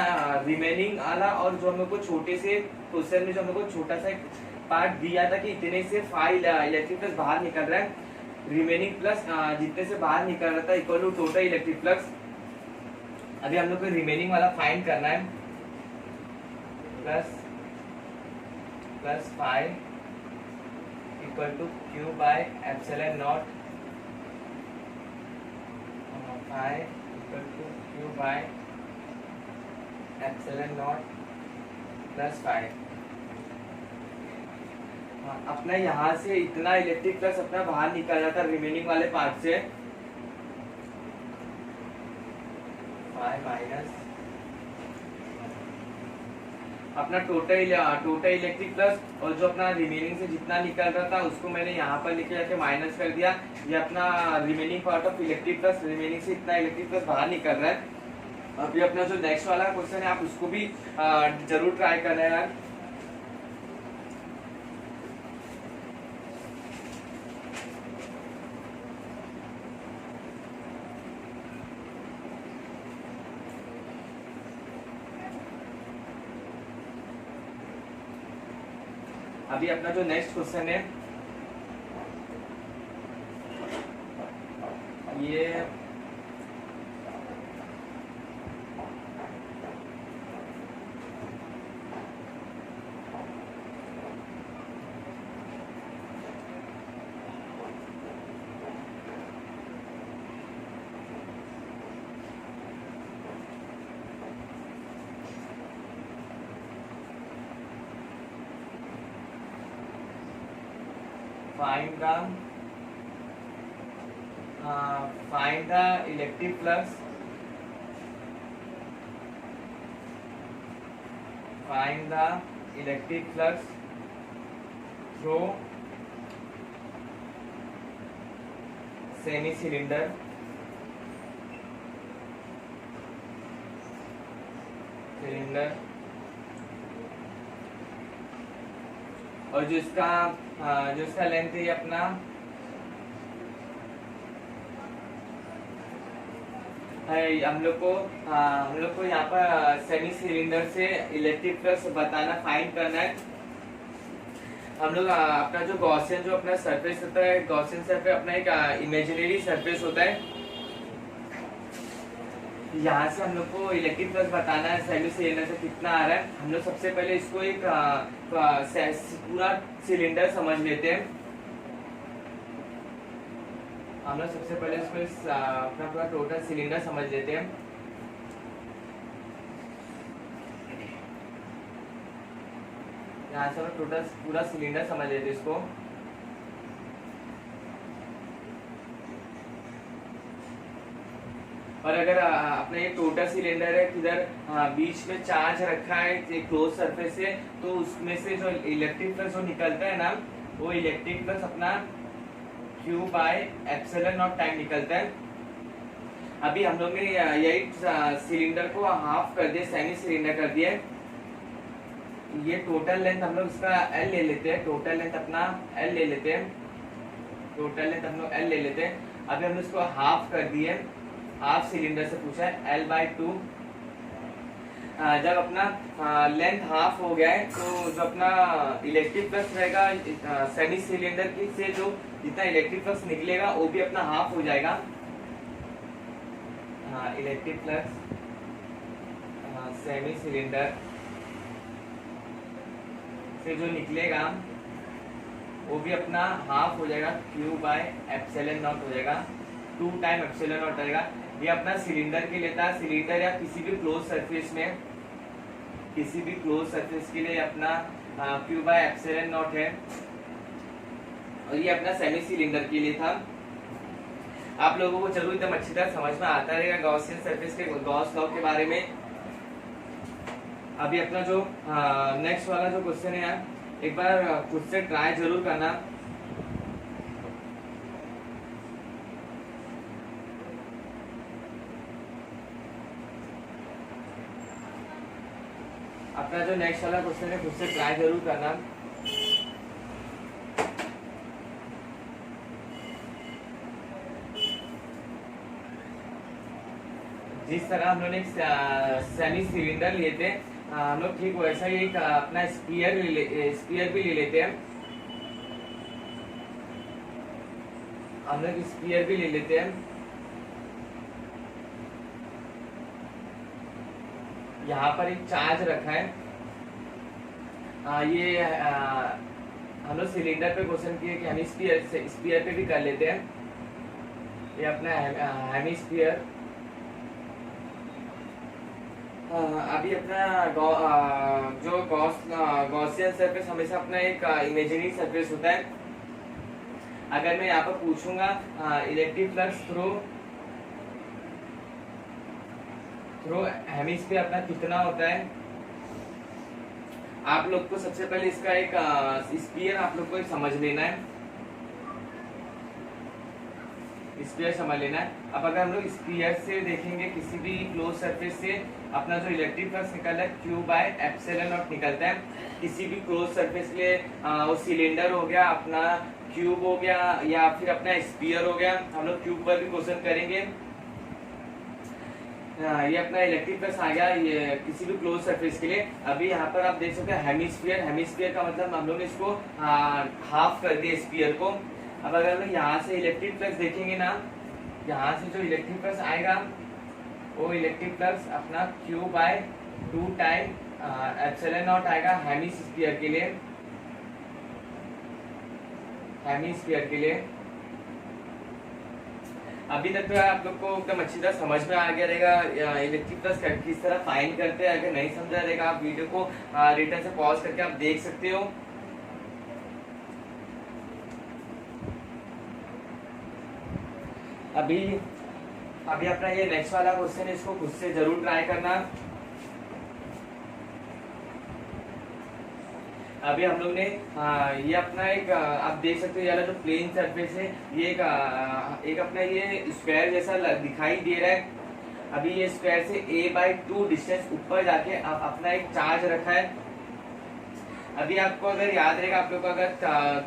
रिमेनिंग वाला, और जो हम लोग को छोटे से क्वेश्चन में जो हम लोग को छोटा सा पार्ट दिया था कि इतने से 5 इलेक्ट्रिक फ्लक्स बाहर निकल रहा है, रिमेनिंग प्लस जितने से बाहर निकल रहा था equal to total electric flux. अभी हम लोग को रिमेनिंग वाला फाइंड करना है, plus 5 equal to Q by epsilon not, 5 equal to Q by epsilon not plus 5। अपना यहाँ से इतना इलेक्ट्रिक फ्लक्स अपना बाहर निकल रहा था रिमेनिंग वाले पार्ट से, 5 माइनस अपना टोटल इलेक्ट्रिक फ्लक्स, और जो अपना रिमेनिंग से जितना निकल रहा था उसको मैंने यहाँ पर लेके जाके माइनस कर दिया। ये अपना remaining part of electric flux, remaining से इतना इलेक्ट्रिक फ्लक्स बाहर निकल रहा है। अभी अपना जो नेक्स्ट वाला क्वेश्चन है आप उसको भी जरूर ट्राई करना है यार। अभी अपना जो नेक्स्ट क्वेश्चन है ये find the electric flux, find the electric flux through semi cylinder, और जो इसका लेंथ है अपना हम लोग को यहाँ पर सेमी सिलेंडर से इलेक्ट्रिक फ्लक्स बताना, फाइंड करना है। हम लोग अपना जो गॉसियन जो अपना सरफेस होता है, गॉसियन सरफेस अपना एक इमेजिनरी सरफेस होता है। यहाँ से हम लोग को इलेक्ट्रिक फ्लक्स बताना है सेमी सिलेंडर से कितना आ रहा है। हम लोग सबसे पहले इसको एक पूरा सिलेंडर समझ लेते हैं। हम लोग सबसे पहले इसको अपना पूरा टोटल सिलेंडर समझ लेते हैं। यहाँ से हम टोटल पूरा सिलेंडर समझ लेते हैं इसको। और अगर अपना ये टोटल सिलेंडर है, किधर बीच में चार्ज रखा है एक क्लोज सरफेस से, तो उसमें से जो इलेक्ट्रिक फ्लक्स जो निकलता है ना, वो इलेक्ट्रिक फ्लक्स अपना Q by epsilon naught time निकलता है। अभी हम लोग ने यही सिलेंडर को हाफ कर दिया, सेमी सिलेंडर कर दिया। ये टोटल लेंथ हम लोग इसका L ले लेते हैं, टोटल लेंथ अपना L ले लेते हैं, टोटल लेंथ हम लोग L ले लेते हैं। अभी हमने इसको हाफ कर दिए, हाफ सिलेंडर से पूछा है L/2। जब अपना लेंथ हाफ हो गया है तो जो अपना इलेक्ट्रिक फ्लक्स रहेगा सेमी सिलेंडर की से जो जितना इलेक्ट्रिक फ्लक्स निकलेगा वो भी अपना हाफ हो जाएगा। इलेक्ट्रिक फ्लक्स सेमी सिलेंडर से जो निकलेगा वो भी अपना हाफ हो जाएगा, Q बाय एप्सिलॉन नॉट हो जाएगा, 2 टाइम एप्सिलॉन नॉट रहेगा। ये अपना सिलेंडर के लिए था, सिलेंडर या किसी भी क्लोज सरफेस में, किसी भी क्लोज सरफेस के लिए अपना Q बाय एप्सिलॉन नॉट है। और ये अपना सेमी सिलेंडर के लिए था। आप लोगों को जरूर एकदम अच्छी तरह समझ में आता रहेगा गॉसियन सरफेस के गॉस लॉ के बारे में। अभी अपना जो नेक्स्ट वाला जो क्वेश्चन है यार, एक बार खुद से ट्राई जरूर करना। अपना जो नेक्स्ट वाला क्वेश्चन है खुद से ट्राई जरूर करना। जिस तरह हम लोग ने सेमी सिलेंडर लिए थे, हम लोग ठीक वैसा ही एक अपना स्पीयर भी ले लेते हैं। हम लोग स्पीयर भी ले लेते हैं। यहाँ पर एक चार्ज रखा है। ये हम लोग सिलेंडर पे क्वेश्चन किए कि हम स्पीयर पे भी कर लेते हैं। ये अपना हेमिस्फीयर। अभी अपना जो गॉसियन सरफेस हमेशा अपना एक इमेजिनरी सरफेस होता है। अगर मैं यहाँ पर पूछूंगा इलेक्ट्रिक फ्लक्स थ्रू हेमिस्फीयर अपना कितना होता है, आप लोग को सबसे पहले इसका एक स्फीयर आप लोग को समझ लेना है, स्फीयर समझ लेना है। अब अगर हम लोग स्फीयर से देखेंगे किसी भी क्लोज सरफेस से, अपना जो इलेक्ट्रिक फ्लक्स निकलता है Q बाय एप्सिलॉन नॉट निकलता है। किसी भी क्लोज सरफेस के लिए वो सिलेंडर हो गया, अपना क्यूब हो गया, या फिर अपना स्फीयर हो गया। हम लोग क्यूब पर भी क्वेश्चन करेंगे। ये अपना इलेक्ट्रिक फ्लक्स आ गया ये किसी भी क्लोज सरफेस के लिए। अभी यहाँ पर आप देख सकते हैं हेमिस्फीयर। हेमिस्फीयर का मतलब हम लोग ने इसको हाफ कर दिया स्फीयर को। अब अगर हम लोग यहाँ से इलेक्ट्रिक फ्लक्स देखेंगे ना, यहाँ से जो इलेक्ट्रिक फ्लक्स आएगा वो इलेक्ट्रिक फ्लक्स अपना Q by 2 time epsilon not आएगा हेमिस्फीयर के लिए, हेमिस्फीयर के लिए। अभी तक तो आप लोग को एकदम अच्छी तरह समझ में आ गया रहेगा इलेक्ट्रिक फ्लक्स किस तरह फाइंड करते हैं। अगर नहीं समझा रहेगा आप वीडियो को रिटर्न से पॉज करके आप देख सकते हो। अभी अपना ये नेक्स्ट वाला क्वेश्चन है, इसको खुद से जरूर ट्राई करना। अभी हम लोग ने ये अपना एक आप देख सकते हो, ये वाला जो प्लेन सरफेस है ये एक अपना ये स्क्वायर जैसा दिखाई दे रहा है। अभी ये स्क्वायर से a/2 डिस्टेंस ऊपर जाके अपना एक चार्ज रखा है। अभी आपको अगर याद रहेगा, आप लोग को अगर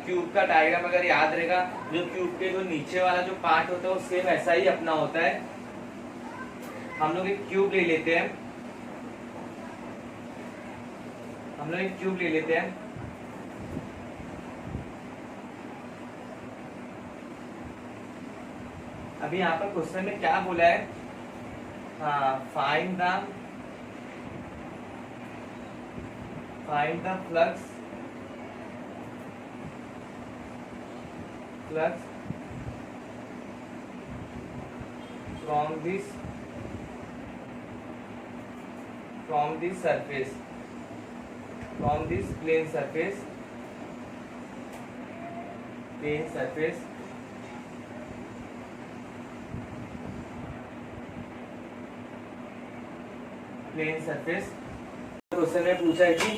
क्यूब का डायग्राम अगर याद रहेगा, जो क्यूब के जो नीचे वाला जो पार्ट होता है वो सेम ऐसा ही अपना होता है। हम लोग एक क्यूब ले लेते हैं, हम लोग एक क्यूब ले लेते हैं। अभी यहाँ पर क्वेश्चन में क्या बोला है, find the flux from this surface। from this plane surface question में पूछा है कि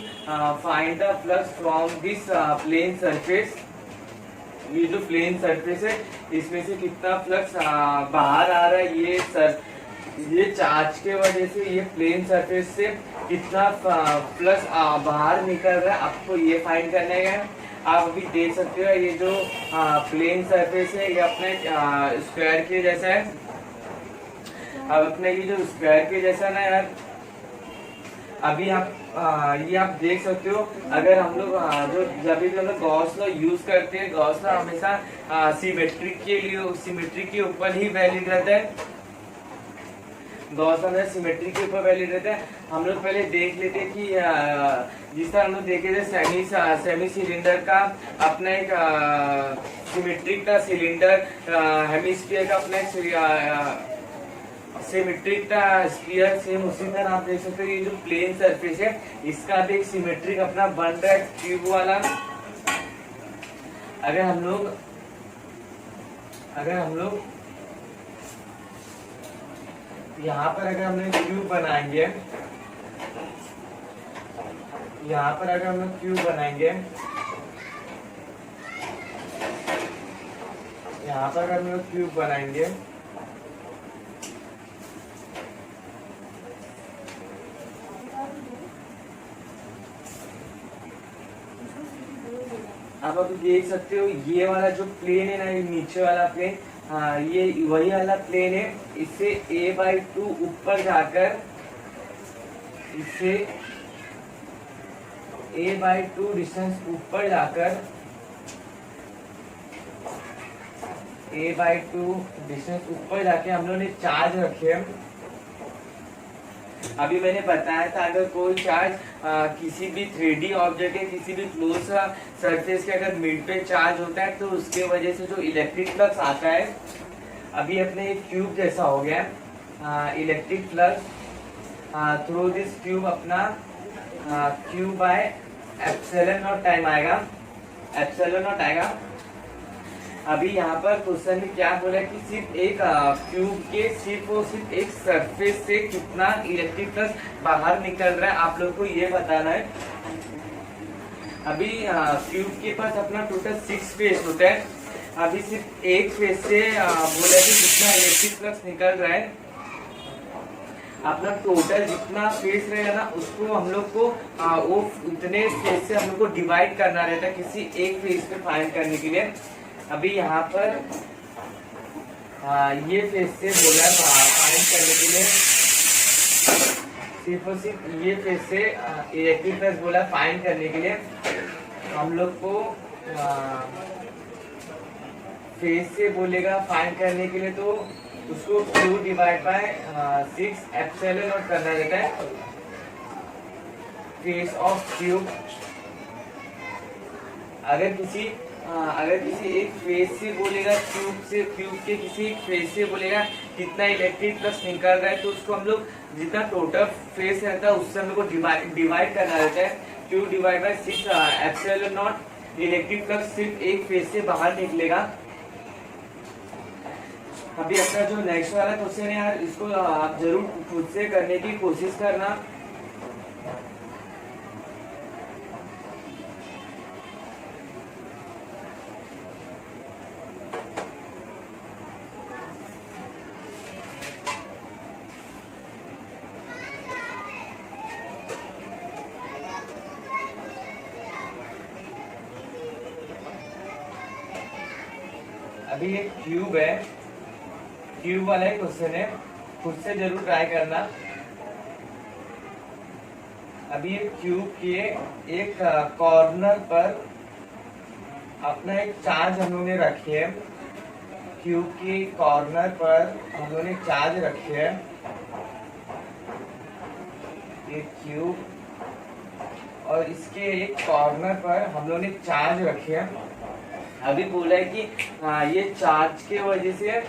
find the flux from this plane surface. ये जो प्लेन सरफेस है इसमें से कितना फ्लक्स बाहर आ रहा है, ये चार्ज के वजह से ये प्लेन सरफेस से कितना फ्लक्स बाहर निकल रहा है, आपको ये फाइंड करना है। आप अभी देख सकते हो ये जो प्लेन सरफेस है ये अपने स्क्वायर के जैसा है। अब अपने ये जो स्क्वायर के जैसा ना यार, अभी आप ये आप देख सकते हो, अगर हम लोग जो जब भी हम लोग गॉस लॉ यूज करते हैं, गॉस लॉ हमेशा सिमेट्रिक के ऊपर ही वैलिड रहता है। गॉस लॉ में सिमेट्रिक के ऊपर वैलिड रहता है। हम लोग पहले देख लेते हैं कि जिस तरह हम लोग देखे थे सेमी सिलेंडर का अपना एक सिमेट्रिक का सिलेंडर, हेमिस्फीयर का अपना एक सिमेट्रिक का स्फीयर, सेम उसी तरह आप देख सकते हो ये जो प्लेन सरफेस है इसका भी एक सिमेट्रिक अपना बन रहा है क्यूब वाला। अगर हम लोग यहाँ पर अगर हम लोग क्यूब बनाएंगे, यहाँ पर अगर हम लोग क्यूब बनाएंगे, यहाँ पर अगर हम लोग क्यूब बनाएंगे आप अभी देख सकते हो ये वाला जो प्लेन है ना, ये नीचे वाला प्लेन, ये वही वाला प्लेन है। इससे a/2 ऊपर जाकर, इससे a/2 डिस्टेंस ऊपर जाकर, a/2 डिस्टेंस ऊपर जाके हम लोगों ने चार्ज रखे हैं। अभी मैंने बताया था अगर कोई चार्ज किसी भी 3D ऑब्जेक्ट है, किसी भी क्लोज सरफेस के अगर मिड पे चार्ज होता है तो उसके वजह से जो इलेक्ट्रिक फ्लक्स आता है, अभी अपने एक क्यूब जैसा हो गया, electric flux through this cube अपना cube by epsilon naught time आएगा, एप्सिलॉन नॉट आएगा। अभी यहाँ पर क्वेश्चन में क्या बोला कि सिर्फ एक क्यूब के सिर्फ एक सरफेस से कितना इलेक्ट्रिक फ्लक्स बाहर निकल रहा है, आप लोग को ये बताना है। अभी क्यूब के पास अपना टोटल 6 फेस होता है। अभी सिर्फ एक फेस से बोला कि कितना इलेक्ट्रिक फ्लक्स निकल रहा है। अपना टोटल जितना फेस रहेगा ना उसको हम लोग को वो उतने फेस से हम लोग को डिवाइड करना रहता है किसी एक फेस पे फाइंड करने के लिए। अभी यहाँ पर ये फेस से बोला फाइंड करने के लिए, सिर्फ और सिर्फ ये फेस से इलेक्ट्रिक फ्लक्स बोला फाइंड करने के लिए हम लोग को फेस से बोलेगा फाइंड करने के लिए, तो उसको Q divide bye 6 epsilon not करना रहता है। फेस ऑफ क्यूब अगर किसी एक फेस से बोलेगा, क्यूब के किसी एक फेस से बोलेगा कितना इलेक्ट्रिक फ्लक्स निकल रहा है, तो उसको हम लोग जितना टोटल फेस रहता है उससे हम लोग को डिवाइड करना रहता है। Q divide bye 6 epsilon not. Electric flux सिर्फ एक फेस से बाहर निकलेगा। अभी अपना जो नेक्स्ट वाला क्वेश्चन है यार, इसको आप जरूर खुद से करने की कोशिश करना। अभी एक क्यूब है, क्यूब वाला ही क्वेश्चन है, खुद से जरूर ट्राई करना। अभी एक क्यूब के एक कॉर्नर पर अपना एक चार्ज हम लोग ने रखे है। क्यूब के कॉर्नर पर हम लोग ने चार्ज रखे है, एक क्यूब, और इसके एक कॉर्नर पर हम लोग ने चार्ज रखे है। अभी बोला है कि ये चार्ज के वजह से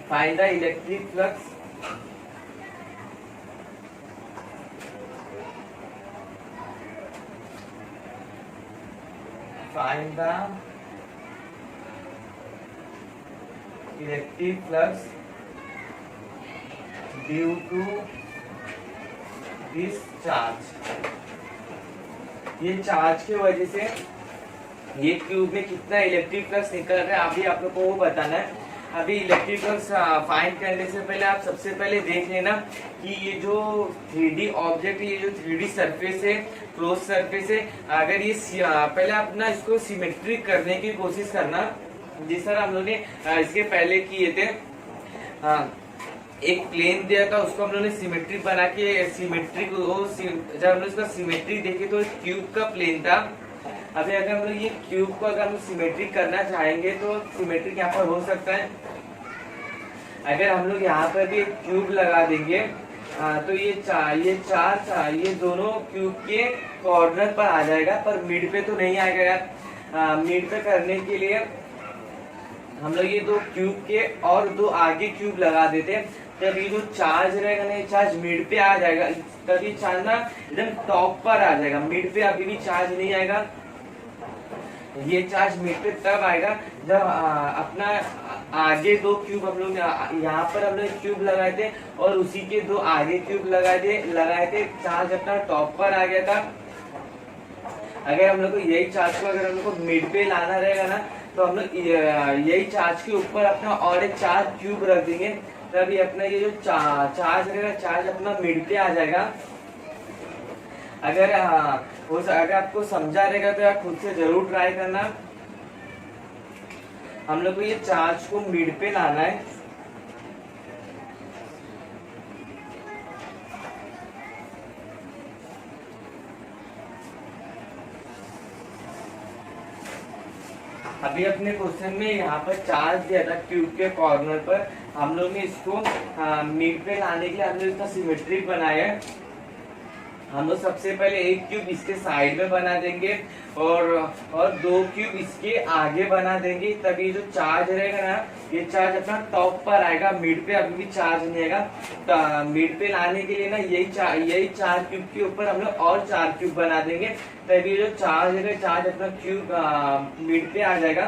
find the electric flux. find the electric flux due to this charge। ये चार्ज की वजह से ये क्यूब में कितना इलेक्ट्रिक फ्लक्स निकल रहा है अभी आप लोग को वो बताना है। अभी इलेक्ट्रिक फ्लक्स फाइंड करने से पहले आप सबसे पहले देख लेना कि ये जो 3D ऑब्जेक्ट है, ये जो 3D सरफेस है, क्लोज सरफेस है, अगर ये पहले आप ना इसको सिमेट्रिक करने की कोशिश करना, जिस तरह हम लोग ने इसके पहले किए थे। एक प्लेन दिया था, उसको हम लोग ने सिमेट्रिक बना के सिमेट्रिक जब हम लोग इसका सिमेट्रिक देखे तो क्यूब का प्लेन था। अभी अगर हम लोग ये क्यूब को अगर हम सिमेट्रिक करना चाहेंगे तो सिमेट्रिक यहाँ पर हो सकता है। अगर हम लोग यहाँ पर भी क्यूब लगा देंगे तो ये दोनों क्यूब के कॉर्नर पर आ जाएगा, पर मिड पे तो नहीं आएगा यार। मिड पे करने के लिए हम लोग ये दो क्यूब के और दो आगे क्यूब लगा देते हैं, तब ये जो चार्ज रहेगा ना, ये चार्ज मिड पे आ जाएगा। तब ये चार्ज ना एकदम टॉप पर आ जाएगा, मिड पे अभी भी चार्ज नहीं आएगा। ये चार्ज मिड पे तब आएगा जब अपना आगे दो क्यूब हम लोग यहाँ पर हम लोग क्यूब लगाए थे और उसी के दो आगे क्यूब लगाए थे, चार्ज अपना टॉप पर आ गया था। अगर हम लोग को यही चार्ज को अगर हम लोग को मिड पे लाना रहेगा ना, तो हम लोग यही चार्ज के ऊपर अपना और एक चार्ज क्यूब रख देंगे, तभी अपना ये जो चार्ज रहेगा, चार्ज अपना मिड पे आ जाएगा। अगर आपको समझा रहेगा तो आप खुद से जरूर ट्राई करना। हम लोग को ये चार्ज को मिड पे लाना है। अभी अपने क्वेश्चन में यहाँ पर चार्ज दिया था क्यूब के कॉर्नर पर, हम लोग ने इसको मिड पे लाने के लिए हम लोग इसका सिमेट्रिक बनाया है। हम लोग सबसे पहले एक क्यूब इसके साइड में बना देंगे और दो क्यूब इसके आगे बना देंगे, तभी जो चार्ज रहेगा ना, ये चार्ज अपना टॉप पर आएगा, मिड पे अभी भी चार्ज नहीं आएगा। तो मिड पे लाने के लिए ना यही चार क्यूब के ऊपर हम लोग और चार क्यूब बना देंगे, तभी जो चार्ज है चार्ज अपना क्यूब मिड पे आ जाएगा।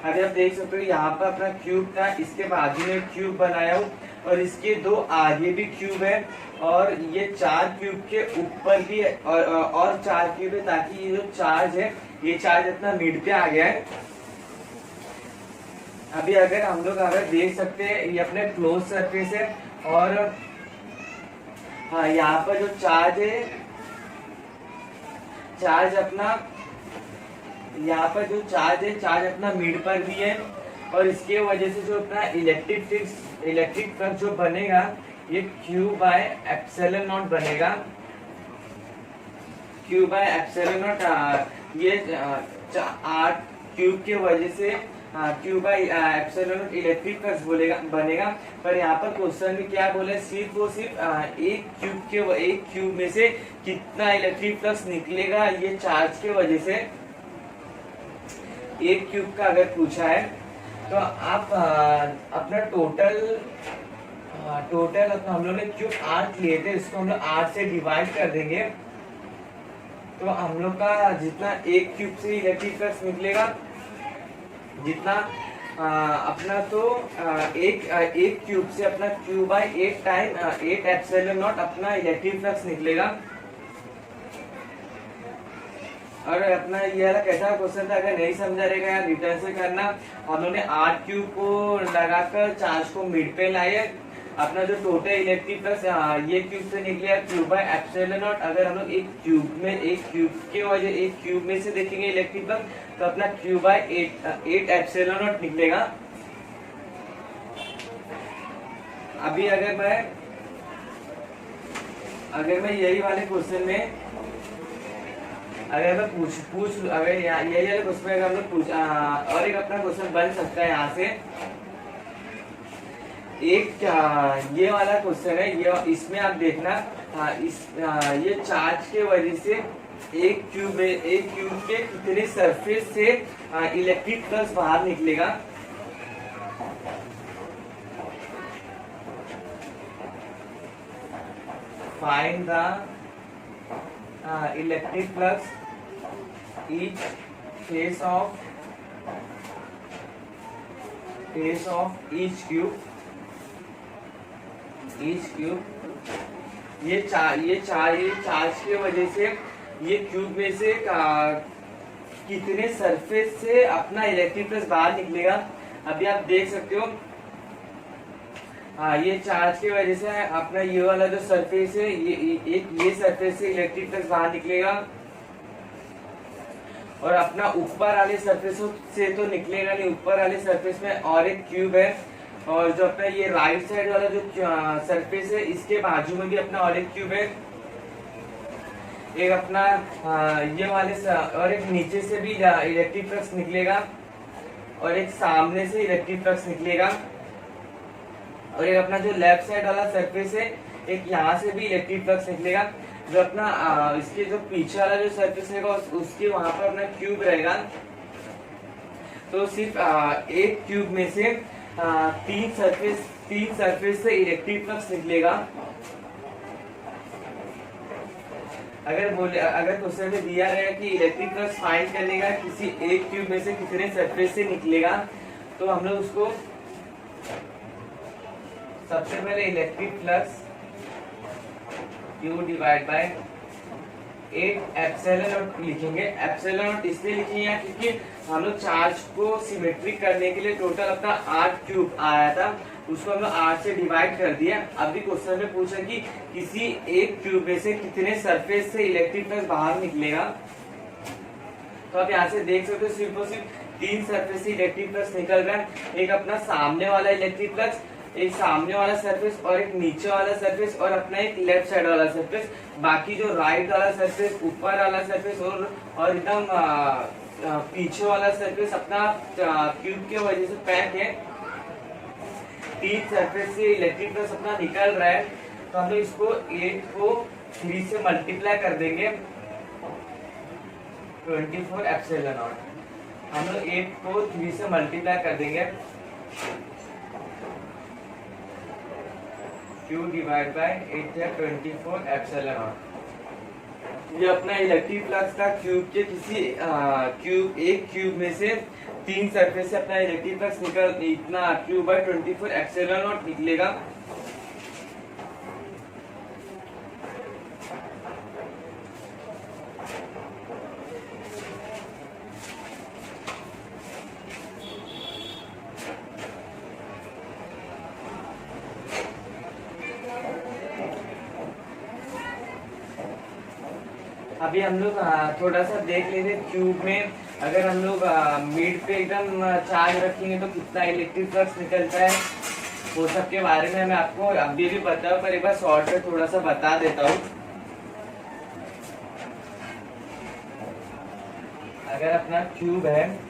अभी आप देख सकते हो यहाँ पर अपना क्यूब था, इसके बाजू में क्यूब बनाया हूँ और इसके दो आगे भी क्यूब है और ये चार क्यूब के ऊपर भी और चार क्यूब है, ताकि ये जो चार्ज है ये चार्ज अपना मिड पे आ गया है। अभी अगर हम लोग देख सकते हैं ये अपने क्लोज सरफेस है और यहाँ पर जो चार्ज है, चार्ज अपना यहाँ पर जो चार्ज है चार्ज अपना मिड पर भी है और इसके वजह से जो अपना इलेक्ट्रिक फ्लक्स जो बनेगा ये Q बाय एप्सिलॉन नॉट बनेगा। Q बाय एप्सिलॉन नॉट ये क्यूब के वजह से Q by epsilon not electric flux बनेगा। पर यहाँ पर क्वेश्चन में क्या बोले, सिर्फ एक क्यूब में से कितना इलेक्ट्रिक फ्लक्स निकलेगा ये चार्ज के वजह से। एक क्यूब का अगर पूछा है तो आप अपना टोटल अपना हम लोग ने क्यूब 8 लिए थे, इसको हम लोग 8 से डिवाइड कर देंगे, तो हम लोग का जितना एक क्यूब से इलेक्ट्रिक फ्लक्स निकलेगा जितना अपना तो एक क्यूब से अपना Q by 8 time 8 epsilon not अपना इलेक्ट्रिक फ्लक्स निकलेगा। और अपना ये वाला कैसा क्वेश्चन था, अगर नहीं समझा रहेगा यार रिटर्न से करना। हम लोग ने 8 क्यूब को लगाकर चार्ज को मिड पे लाए, अपना जो टोटल इलेक्ट्रिक फ्लक्स ये क्यूब से निकले Q बाय एप्सिलॉन नॉट। अगर हम लोग एक क्यूब में से देखेंगे इलेक्ट्रिक फ्लक्स तो अपना Q बाय 8 एप्सिलॉन नॉट निकलेगा। अभी अगर मैं यही वाले क्वेश्चन में अगर मैं पूछ अगर यही वाले क्वेश्चन अगर हम लोग और एक अपना क्वेश्चन बन सकता है यहाँ से। एक ये वाला क्वेश्चन है, ये इसमें आप देखना ये चार्ज के वजह से एक क्यूब के कितने सरफेस से इलेक्ट्रिक फ्लक्स बाहर निकलेगा। Find the electric flux each face of each cube, ये चार्ज की वजह से ये क्यूब में से कितने सरफेस से अपना इलेक्ट्रिक प्लस बाहर निकलेगा। अभी आप देख सकते हो, हाँ, ये चार्ज की वजह से अपना ये वाला जो सरफेस है, ये सरफेस से इलेक्ट्रिक प्लस बाहर निकलेगा, और अपना ऊपर वाले सरफेस से तो निकलेगा नहीं। ऊपर वाले सरफेस में और एक क्यूब है, और जो अपना ये राइट साइड वाला जो सरफेस है, इसके बाजू में भी अपना और एक क्यूब है। एक अपना ये वाले और एक नीचे से भी इलेक्ट्रिक फ्लक्स निकलेगा, और एक सामने से इलेक्ट्रिक फ्लक्स निकलेगा, और एक अपना जो लेफ्ट साइड वाला सरफेस है, एक यहाँ से भी इलेक्ट्रिक फ्लक्स निकलेगा। जो अपना इसके जो पीछे वाला जो सरफेस रहेगा, उसके वहां पर अपना क्यूब रहेगा। तो सिर्फ एक क्यूब में से तीन सरफेस से इलेक्ट्रिक फ्लक्स निकलेगा। अगर क्वेश्चन में दिया गया कि इलेक्ट्रिक फ्लक्स फाइंड करने का किसी एक क्यूब में से कितने सरफेस से निकलेगा, तो हम लोग उसको सबसे पहले electric flux Q divide bye 8 epsilon not लिखेंगे। एप्सिलॉन नॉट इसलिए लिखेंगे क्योंकि हम लोग चार्ज को सिमेट्रिक करने के लिए टोटल अपना 8 क्यूब आया था, उसको हम लोग 8 से डिवाइड कर दिया। अभी क्वेश्चन में पूछा कि किसी एक क्यूब में से कितने सरफेस से इलेक्ट्रिक फ्लक्स बाहर निकलेगा। तो आप यहाँ से देख सकते हो, सिर्फ और सिर्फ 3 सरफेस से इलेक्ट्रिक फ्लक्स निकल रहा है। एक अपना सामने वाला इलेक्ट्रिक फ्लक्स, एक सामने वाला सरफेस, और एक नीचे वाला सरफेस, और अपना एक लेफ्ट साइड वाला सरफेस। बाकी जो राइट वाला सरफेस, ऊपर वाला सरफेस और एकदम पीछे वाला सरफेस अपना क्यूब के वजह से पैक है। 3 सरफेस से इलेक्ट्रिक फ्लक्स अपना निकल रहा है, तो हम लोग इसको 8 को 3 से मल्टीप्लाई कर देंगे, 24 एप्सिलॉन नॉट। हम लोग 8 को 3 से मल्टीप्लाई कर देंगे, Q डिवाइड बाय 8 है 24 एप्सिलॉन नॉट। ये अपना इलेक्ट्रिक फ्लक्स का क्यूब के किसी एक क्यूब में से 3 सरफेस से अपना इलेक्ट्रिक फ्लक्स निकल, इतना Q बाय 24 एप्सिलॉन नॉट निकलेगा। अभी हम लोग थोड़ा सा देख लेते हैं, क्यूब में अगर हम लोग मिड पे एकदम चार्ज रखेंगे तो कितना इलेक्ट्रिक फ्लक्स निकलता है, वो सब के बारे में मैं आपको अभी भी पता है, पर एक बार शॉर्ट में थोड़ा सा बता देता हूँ। अगर अपना क्यूब है,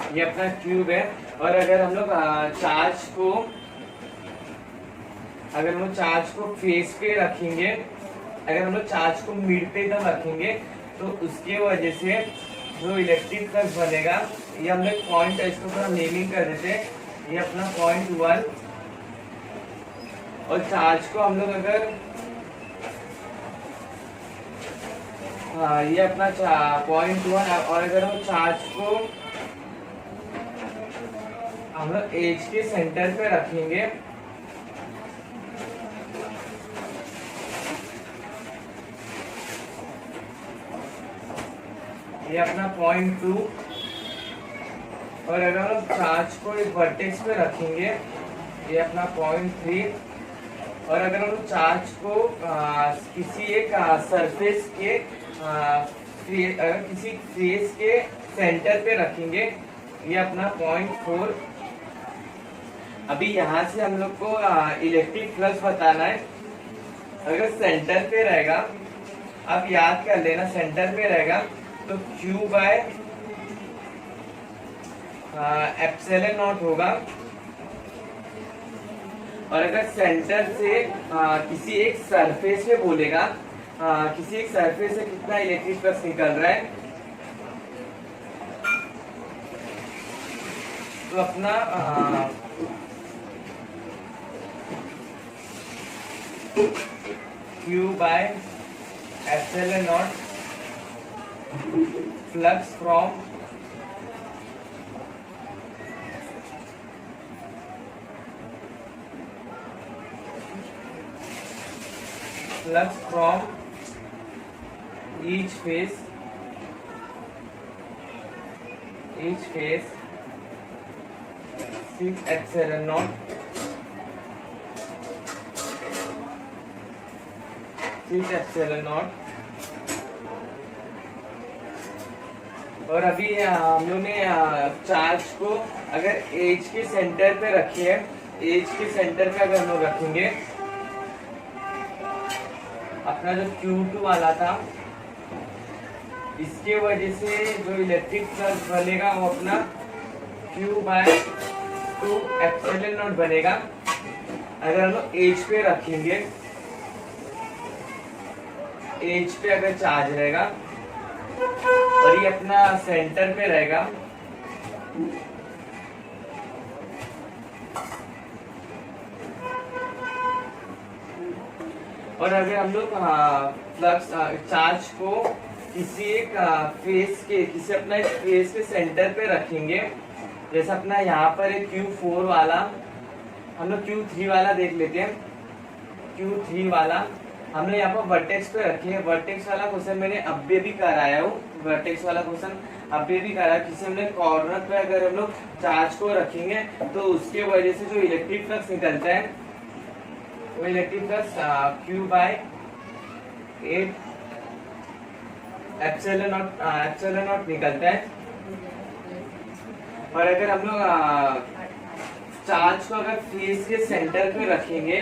ये अपना क्यूब है, और अगर हम लोग चार्ज को फेस पे रखेंगे, अगर हम लोग चार्ज को मिड पे एकदम रखेंगे, तो उसके वजह से जो इलेक्ट्रिक फ्लक्स बनेगा, ये हम लोग पॉइंट, इसको थोड़ा नेमिंग कर देते हैं, ये अपना 0.1, और चार्ज को हम लोग अगर ये अपना 0.1, और अगर हम चार्ज को हम लोग एज के सेंटर पे रखेंगे, ये अपना 0.2, और अगर हम चार्ज को एक वर्टेक्स पे रखेंगे, ये अपना 0.3, और अगर हम चार्ज को किसी एक सरफेस के अगर किसी फेस के सेंटर पे रखेंगे, ये अपना 0.4। अभी यहाँ से हम लोग को इलेक्ट्रिक फ्लक्स बताना है, अगर सेंटर पे रहेगा, अब याद कर लेना सेंटर पे रहेगा तो Q बाय एप्सिलॉन नॉट होगा। और अगर सेंटर से किसी एक सरफेस पे बोलेगा, किसी एक सरफेस से कितना इलेक्ट्रिक फ्लक्स निकल रहा है, तो अपना Q by epsilon not flux from each phase six epsilon naught और अभी हम लोग ने चार्ज को अगर एज के सेंटर पे रखी है, एज के सेंटर पे अगर हम लोग रखेंगे, अपना जो Q2 वाला था, इसके वजह से जो इलेक्ट्रिक फ्लक्स बनेगा वो अपना Q बाय 2 एप्सिलॉन नॉट बनेगा। अगर हम लोग एज पे रखेंगे, एज पे अगर चार्ज रहेगा और ये अपना सेंटर पे रहेगा, और अगर हम लोग फ्लक्स चार्ज को किसी एक फेस के, किसी अपना एक फेस के सेंटर पे रखेंगे, जैसे अपना यहाँ पर है Q4 वाला, हम लोग Q3 वाला देख लेते हैं। Q3 वाला हम लोग यहाँ पर वर्टेक्स पे रखे हैं। वर्टेक्स वाला क्वेश्चन मैंने अभी भी कराया हूँ, वर्टेक्स वाला क्वेश्चन अभी भी कराया। किसी हमने कॉर्नर पे अगर हम लोग चार्ज को रखेंगे तो उसके वजह से जो इलेक्ट्रिक फ्लक्स निकलता है वो electric flux Q by 8 epsilon not निकलता है। और अगर हम लोग चार्ज को अगर फेस के सेंटर पे रखेंगे,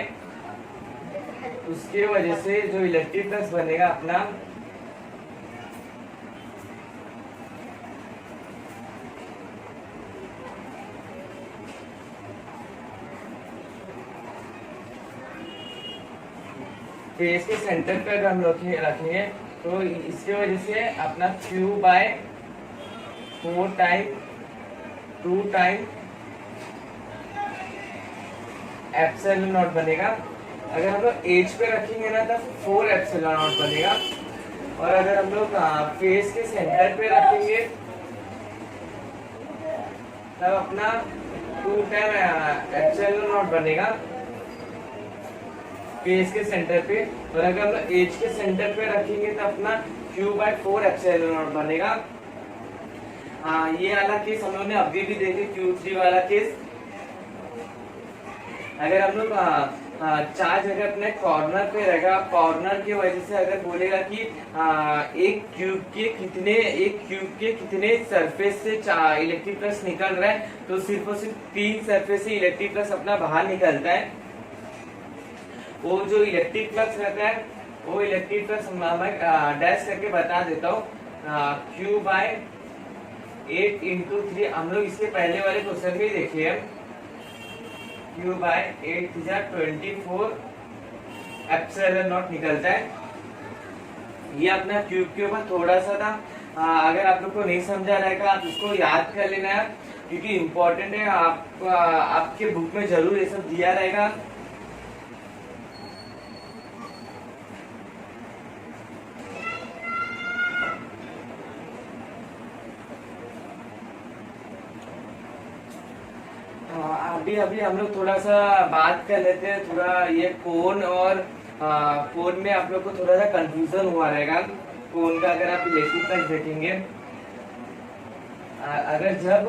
उसके वजह से जो इलेक्ट्रिक फ्लक्स बनेगा अपना फेस के सेंटर पे अगर हम लोग रखेंगे तो इसके वजह से अपना Q by 4 time 2 time epsilon not बनेगा। अगर हम लोग एज पे रखेंगे ना तब 4 एप्सिलॉन नॉट बनेगा। और अगर हम लोग फेस के सेंटर पे रखेंगे तब अपना 2 टाइम एप्सिलॉन नॉट बनेगा फेस के सेंटर पे। और अगर हम लोग एज के सेंटर पे रखेंगे तो अपना Q बाय 4 एप्सिलॉन नॉट बनेगा। ये वाला केस हम लोग ने अभी भी देखे, Q3 वाला केस। अगर हम लोग चार्ज अगर अपने कॉर्नर पे रहेगा, कॉर्नर की वजह से अगर बोलेगा कि एक क्यूब के कितने सरफेस से इलेक्ट्रिक फ्लक्स निकल रहा है, तो सिर्फ और सिर्फ 3 सरफेस से इलेक्ट्रिक फ्लक्स अपना बाहर निकलता है। वो जो इलेक्ट्रिक फ्लक्स रहता है वो इलेक्ट्रिक फ्लक्स मैं डैश करके बता देता हूँ। Q बाय 8 इंटू 3, हम लोग इसके पहले वाले क्वेश्चन में देखे हैं। Q बाय 8 24 एप्सिलॉन नॉट निकलता है। ये अपना क्यूब के ऊपर थोड़ा सा था, अगर आप लोग को नहीं समझा रहेगा आप इसको याद कर लेना है, क्योंकि इम्पोर्टेंट है। आपके बुक में जरूर ये सब दिया रहेगा। अभी हम लोग थोड़ा सा बात कर लेते हैं, थोड़ा ये कोन और कोन में आप लोग को थोड़ा सा कंफ्यूजन हुआ रहेगा। कोन का अगर आप इलेक्ट्रिक फ्लक्स देखेंगे, अगर जब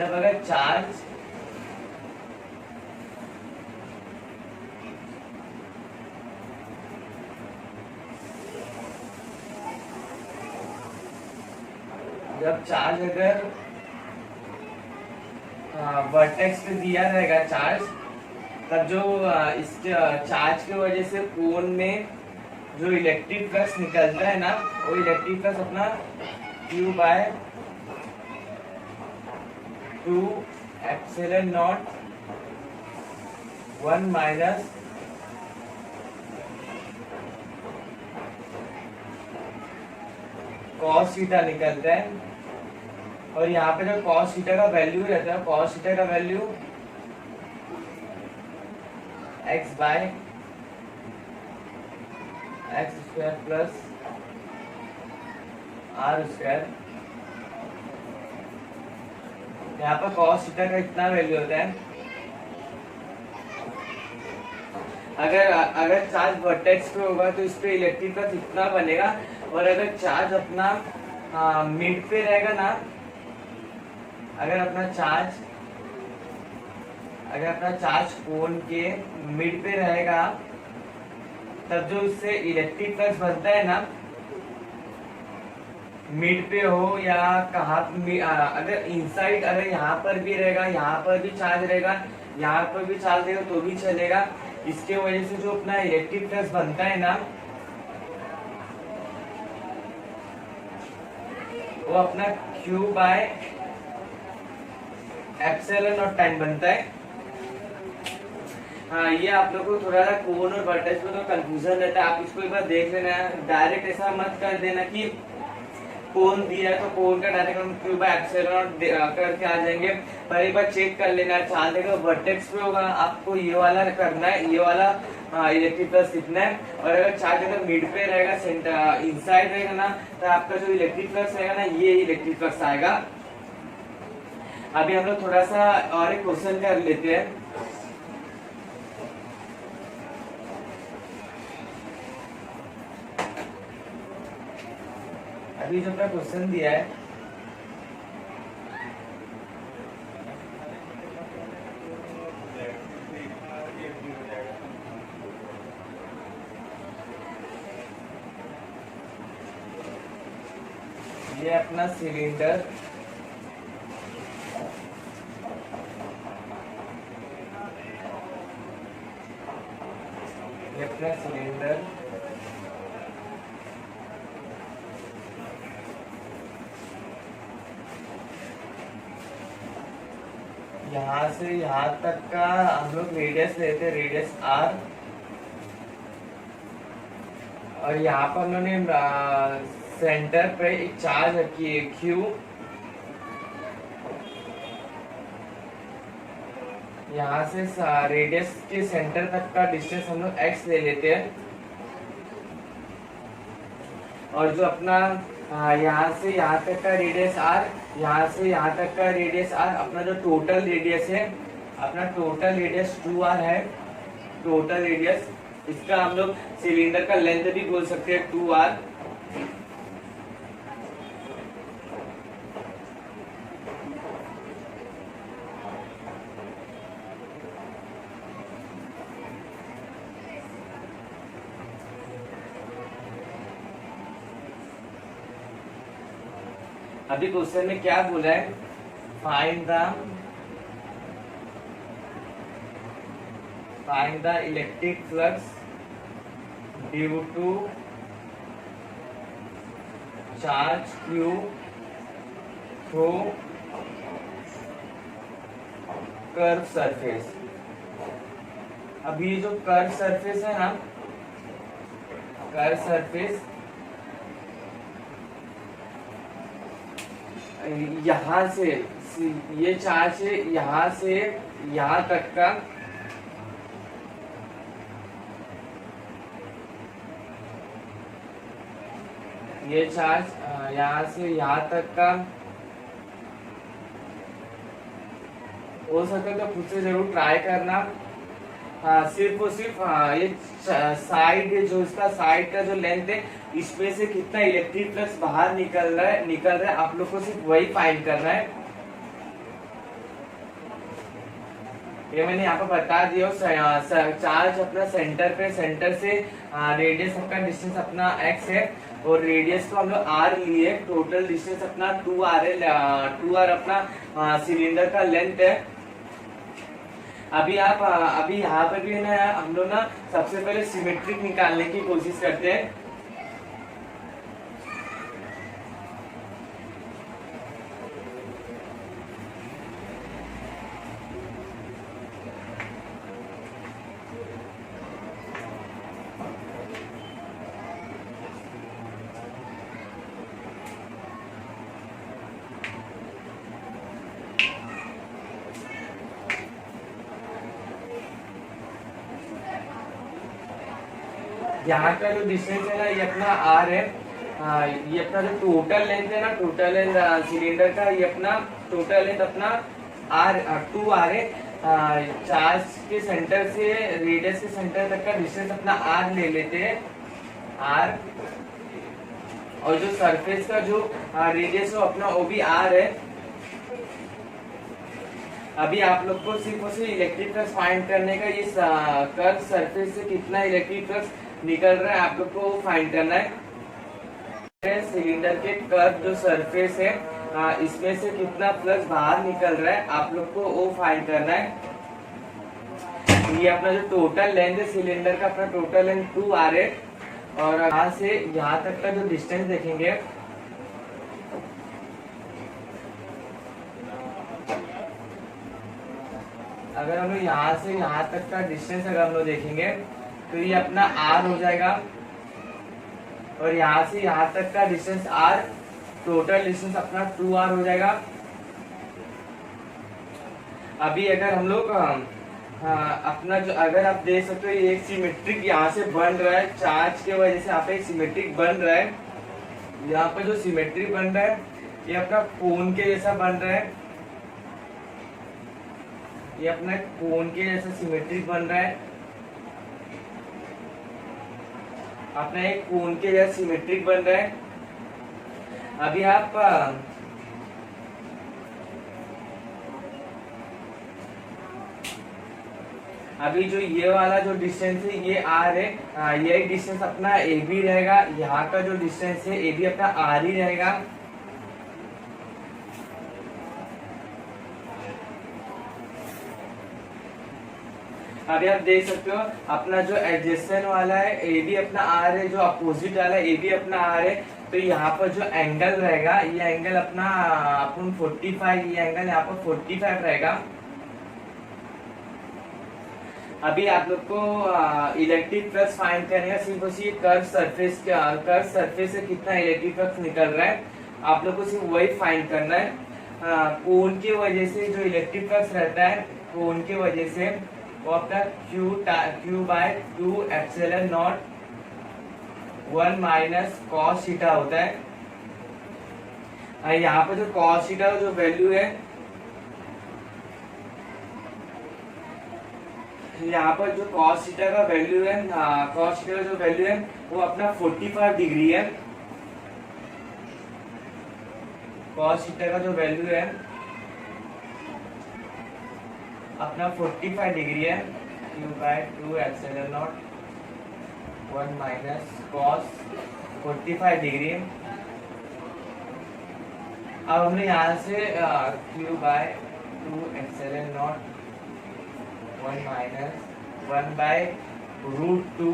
अगर चार्ज अगर वर्टेक्स पे दिया रहेगा चार्ज, तब जो इस चार्ज की वजह से कोन में जो इलेक्ट्रिक फ्लक्स निकलता है ना, वो इलेक्ट्रिक फ्लक्स अपना Q by 2 epsilon not 1 minus cos theta निकलता है। और यहाँ पे जो कॉस थीटा का वैल्यू रहता है, कॉस थीटा का value x by x square plus r square. यहाँ पर कॉस थीटा का इतना वैल्यू होता है। अगर चार्ज वर्टेक्स पे होगा तो इस पे इलेक्ट्रिक फ्लक्स इतना बनेगा, और अगर चार्ज अपना मिड पे रहेगा ना, अगर अपना चार्ज कोन के मिड पे रहेगा, तब जो इससे इलेक्ट्रिक फ्लक्स बनता है ना, मिड पे हो या कहाँ, अगर इनसाइड, अगर यहाँ पर भी रहेगा, यहाँ पर भी चार्ज रहेगा, यहाँ पर भी चार्ज रहेगा तो भी चलेगा। इसके वजह से जो अपना इलेक्ट्रिक फ्लक्स बनता है ना, वो अपना Q by epsilon naught time बनता है। हाँ, ये आप लोग को थोड़ा सा कोन और वर्टेक्स में तो कंफ्यूजन रहता है, आप इसको एक बार देख लेना। डायरेक्ट ऐसा मत कर देना कि कोन दिया है तो कोन का डायरेक्ट हम Q बाय एप्सिलॉन नॉट करके आ जाएंगे, पर एक बार चेक कर लेना। चार्ज अगर वर्टेक्स पे होगा आपको ये वाला करना है, ये वाला इलेक्ट्रिक फ्लक्स कितना है। और अगर चार्ज अगर मिड पे रहेगा, सेंटर इनसाइड रहेगा ना, तो आपका जो इलेक्ट्रिक फ्लक्स रहेगा ना, ये इलेक्ट्रिक फ्लक्स आएगा। अभी हम लोग थोड़ा सा और एक क्वेश्चन कर लेते हैं। अभी जो अपना क्वेश्चन दिया है, ये अपना सिलेंडर, ये अपना सिलेंडर यहाँ से यहाँ तक का हम लोग रेडियस लेते हैं, रेडियस R, और यहाँ पर हम लोगों ने सेंटर पे एक चार्ज रखी है Q। यहाँ से रेडियस के सेंटर तक का डिस्टेंस हम लोग x ले लेते हैं, और जो अपना यहाँ से यहाँ तक का रेडियस R, यहाँ से यहाँ तक का रेडियस R, अपना जो टोटल रेडियस है, अपना टोटल रेडियस 2R है। टोटल रेडियस, इसका हम लोग सिलेंडर का लेंथ भी बोल सकते हैं 2R। अभी क्वेश्चन में क्या बोला है, find the electric flux due to charge Q through curve surface. अभी जो कर्व सरफेस है ना, कर्व सरफेस यहाँ से, ये चार्ज है यहाँ से यहाँ तक का, ये चार्ज यहाँ से यहाँ तक का हो सके तो खुद से जरूर ट्राई करना। सिर्फ और सिर्फ ये साइड, जो इसका साइड का जो लेंथ है, इसमें से कितना इलेक्ट्रिक फ्लक्स बाहर निकल रहा है, आप लोग को सिर्फ वही फाइंड करना है। ये मैंने यहाँ पर बता दिया। चार्ज अपना सेंटर पे, सेंटर से रेडियस का डिस्टेंस अपना x है, और रेडियस को हम लोग R लिए, टोटल डिस्टेंस अपना 2R है। 2R अपना सिलेंडर का लेंथ है। अभी यहाँ पे भी है ना, हम लोग ना सबसे पहले सिमेट्रिक निकालने की कोशिश करते हैं। यहाँ का जो डिस्टेंस है ना, ये अपना आर है। ये अपना जो टोटल लेंथ है ना, टोटल लेंथ सिलेंडर का, ये अपना टोटल लेंथ अपना आर 2 आर है। चार्ज के सेंटर से रेडियस के सेंटर तक का डिस्टेंस अपना आर ले लेते हैं, आर। और जो सरफेस का जो रेडियस है अपना वो भी आर है। अभी आप लोग को सिर्फ और सिर्फ इलेक्ट्रिक फ्लक्स फाइंड करने का, ये कर्व सरफेस से कितना इलेक्ट्रिक फ्लक्स निकल रहा है आप लोग को फाइंड करना है। सिलेंडर के कर्व जो सरफेस है, इसमें से कितना फ्लक्स बाहर निकल रहा है आप लोग को वो फाइंड करना है। ये अपना जो टोटल लेंथ है सिलेंडर का, अपना टोटल लेंथ 2 आर है। और यहाँ से यहाँ तक का जो डिस्टेंस देखेंगे, अगर हम लोग यहाँ से यहाँ तक का डिस्टेंस अगर हम लोग देखेंगे तो ये अपना आर हो जाएगा। और यहाँ से यहाँ तक का डिस्टेंस आर, टोटल डिस्टेंस अपना 2 आर हो जाएगा। अभी अगर हम लोग अपना जो, अगर आप देख सकते हो ये एक सिमेट्रिक यहाँ से बन रहा है, चार्ज के वजह से यहाँ पे एक सिमेट्रिक बन रहा है। यहाँ पे जो सिमेट्रिक बन रहा है ये अपना कोन के जैसा बन रहा है, ये अपना कोन के जैसा सिमेट्रिक बन रहा है, अपना एक कोन के जैसा सिमेट्रिक बन रहा है। अभी आप अभी जो ये वाला जो डिस्टेंस है ये आर है, ये डिस्टेंस अपना ए बी रहेगा। यहाँ का जो डिस्टेंस है ए बी अपना आर ही रहेगा। अभी आप देख सकते हो अपना जो एडजेसेंट वाला है ए बी अपना आर है, जो अपोजिट वाला है ए बी अपना आर है। तो यहाँ पर जो एंगल रहेगा, ये एंगल अपना अपन 45, ये एंगल यहाँ पर 45 रहेगा। अभी आप लोग को इलेक्ट्रिक फ्लक्स फाइंड करने का सिर्फ उसी कर्व सरफेस से कितना इलेक्ट्रिक फ्लक्स निकल रहा है आप लोग को सिर्फ वही फाइंड करना है। कोन की वजह से जो इलेक्ट्रिक फ्लक्स रहता है, कोन की वजह से वो अपना Q/2 epsilon not 1 minus cos theta होता है। यहाँ पर जो कॉस थीटा जो वैल्यू है, यहाँ पर जो कॉस थीटा का वैल्यू है, कॉस थीटा का जो वैल्यू है वो अपना 45 डिग्री है। कॉस थीटा का जो वैल्यू है अपना 45 डिग्री है। Q/2 epsilon not 1 minus cos 45 degree. अब हमने यहाँ से Q/2 एप्सिलॉन नॉट 1 माइनस 1/√2,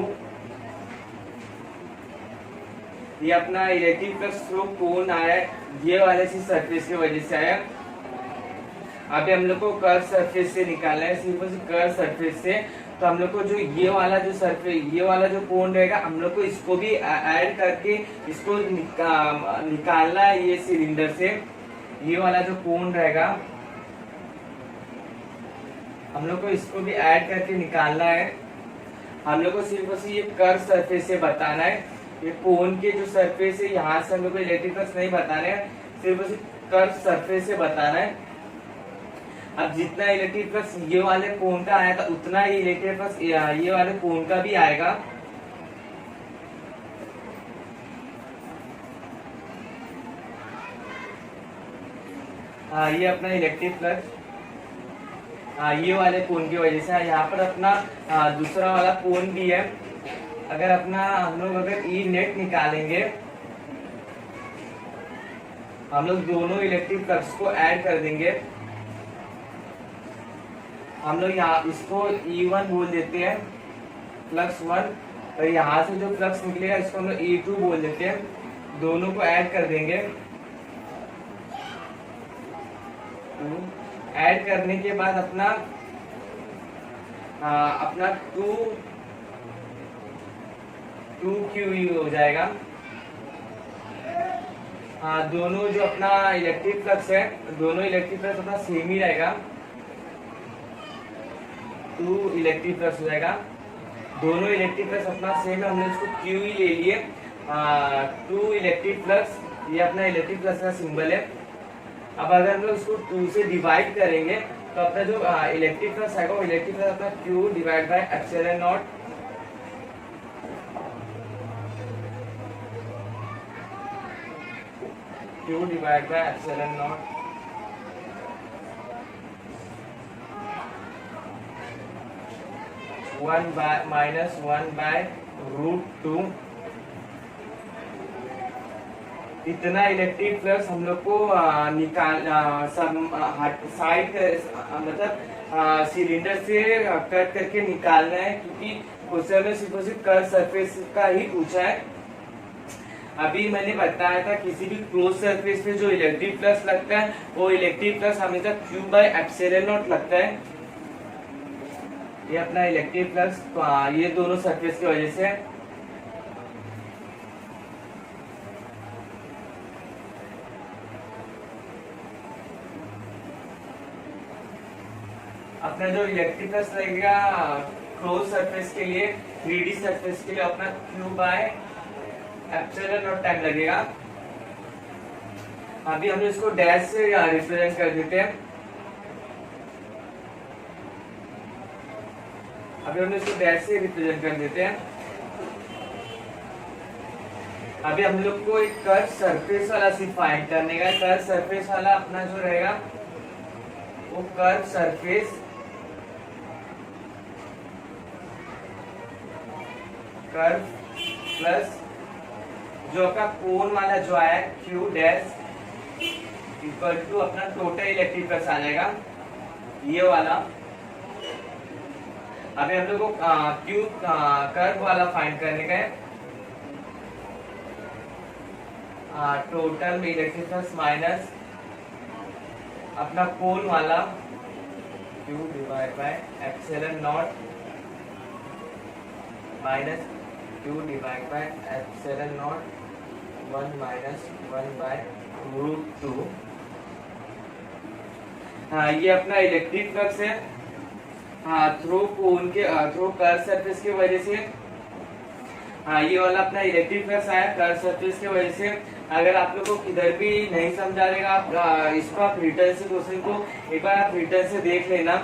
ये अपना इलेक्ट्रिक फ्लक्स थ्रू कोन आया है, ये वाले सी सरफेस की वजह से आया। अभी हम लोग को कर्व सरफेस से निकालना है, सिर्फ कर्व सरफेस से। तो हम लोग को जो ये वाला जो सरफेस, ये वाला जो कोन रहेगा, हम लोग को इसको भी ऐड करके इसको निकालना है ये सिलेंडर से। ये वाला जो कोन रहेगा हम लोग को इसको भी ऐड करके निकालना है। हम लोग को सिर्फ बस ये कर्व सरफेस से बताना है। ये कोन के जो सरफेस है यहाँ से हम लोग को इलेक्ट्रिक फ्लक्स नहीं बताना है, सिर्फ बस कर्व सरफेस से बताना है। अब जितना इलेक्ट्रिक फ्लक्स ये वाले कोन का आया था उतना ही इलेक्ट्रिक फ्लक्स ये वाले कोन का भी आएगा। ये अपना इलेक्ट्रिक फ्लक्स ये वाले कोन की वजह से। यहाँ पर अपना दूसरा वाला कोन भी है। अगर अपना हम लोग अगर ई नेट निकालेंगे, हम लोग दोनों इलेक्ट्रिक फ्लक्स को ऐड कर देंगे। हम लोग यहाँ इसको E1 बोल देते हैं, फ्लक्स 1, और यहाँ से जो फ्लक्स निकलेगा इसको हम लोग E2 बोल देते हैं। दोनों को ऐड कर देंगे। ऐड करने के बाद अपना 2QE हो जाएगा। दोनों जो अपना इलेक्ट्रिक फ्लक्स है, दोनों इलेक्ट्रिक फ्लक्स अपना सेम ही रहेगा, 2 इलेक्ट्रिक फ्लक्स हो जाएगा। दोनों इलेक्ट्रिक फ्लक्स अपना सेम है, हमने इसको QE ले लिए। 2 इलेक्ट्रिक फ्लक्स, ये अपना इलेक्ट्रिक फ्लक्स का सिंबल है। अब अगर हम लोग इसको 2 से डिवाइड करेंगे तो अपना जो इलेक्ट्रिक फ्लक्स आएगा वो इलेक्ट्रिक फ्लक्स अपना Q divide by epsilon not, Q divide by epsilon not -1/√2। इतना इलेक्ट्रिक फ्लक्स हम लोग को निकाल साइड मतलब सिलेंडर से कट करके निकालना है, क्योंकि क्वेश्चन में सिर्फ कर्व सरफेस का ही पूछा है। अभी मैंने बताया था किसी भी क्लोज सरफेस पे जो इलेक्ट्रिक फ्लक्स लगता है वो इलेक्ट्रिक फ्लक्स हमेशा Q/ε0 लगता है। ये अपना इलेक्ट्रिक फ्लक्स ये दोनों सरफेस की वजह से। अपना जो इलेक्ट्रिक फ्लक्स लगेगा क्लोज सरफेस के लिए, 3D सरफेस के लिए अपना Q/ε0 टाइम लगेगा। अभी हम इसको डैश से रिप्रेजेंट कर देते हैं। अभी हम इसको डैश से रिप्रेजेंट कर देते हैं। अभी हम लोग को एक कर्व सरफेस वाला सिर्फ फाइंड करने का। कर्व सरफेस वाला अपना जो रहेगा वो कर्व सरफेस कर्व प्लस जो आपका कोन वाला जो आया Q डैश इक्वल टू अपना टोटल इलेक्ट्रिक फ्लक्स आ जाएगा, ये वाला। अभी हम लोग को Q कर्व वाला फाइंड करने का है। टोटल इलेक्ट्रिक फ्लक्स माइनस अपना कोन वाला Q divide by epsilon not minus Q divide by epsilon not 1 - 1/√2। ये अपना इलेक्ट्रिक फ्लक्स है थ्रू कोन के थ्रू कर्व सरफेस की वजह से। ये वाला अपना इलेक्ट्रिक फ्लक्स आया कर्व सरफेस की वजह से। अगर आप लोग को किधर भी नहीं समझा रहेगा, आप इसको आप रिटर्न से क्वेश्चन को एक बार आप रिटर्न से देख लेना।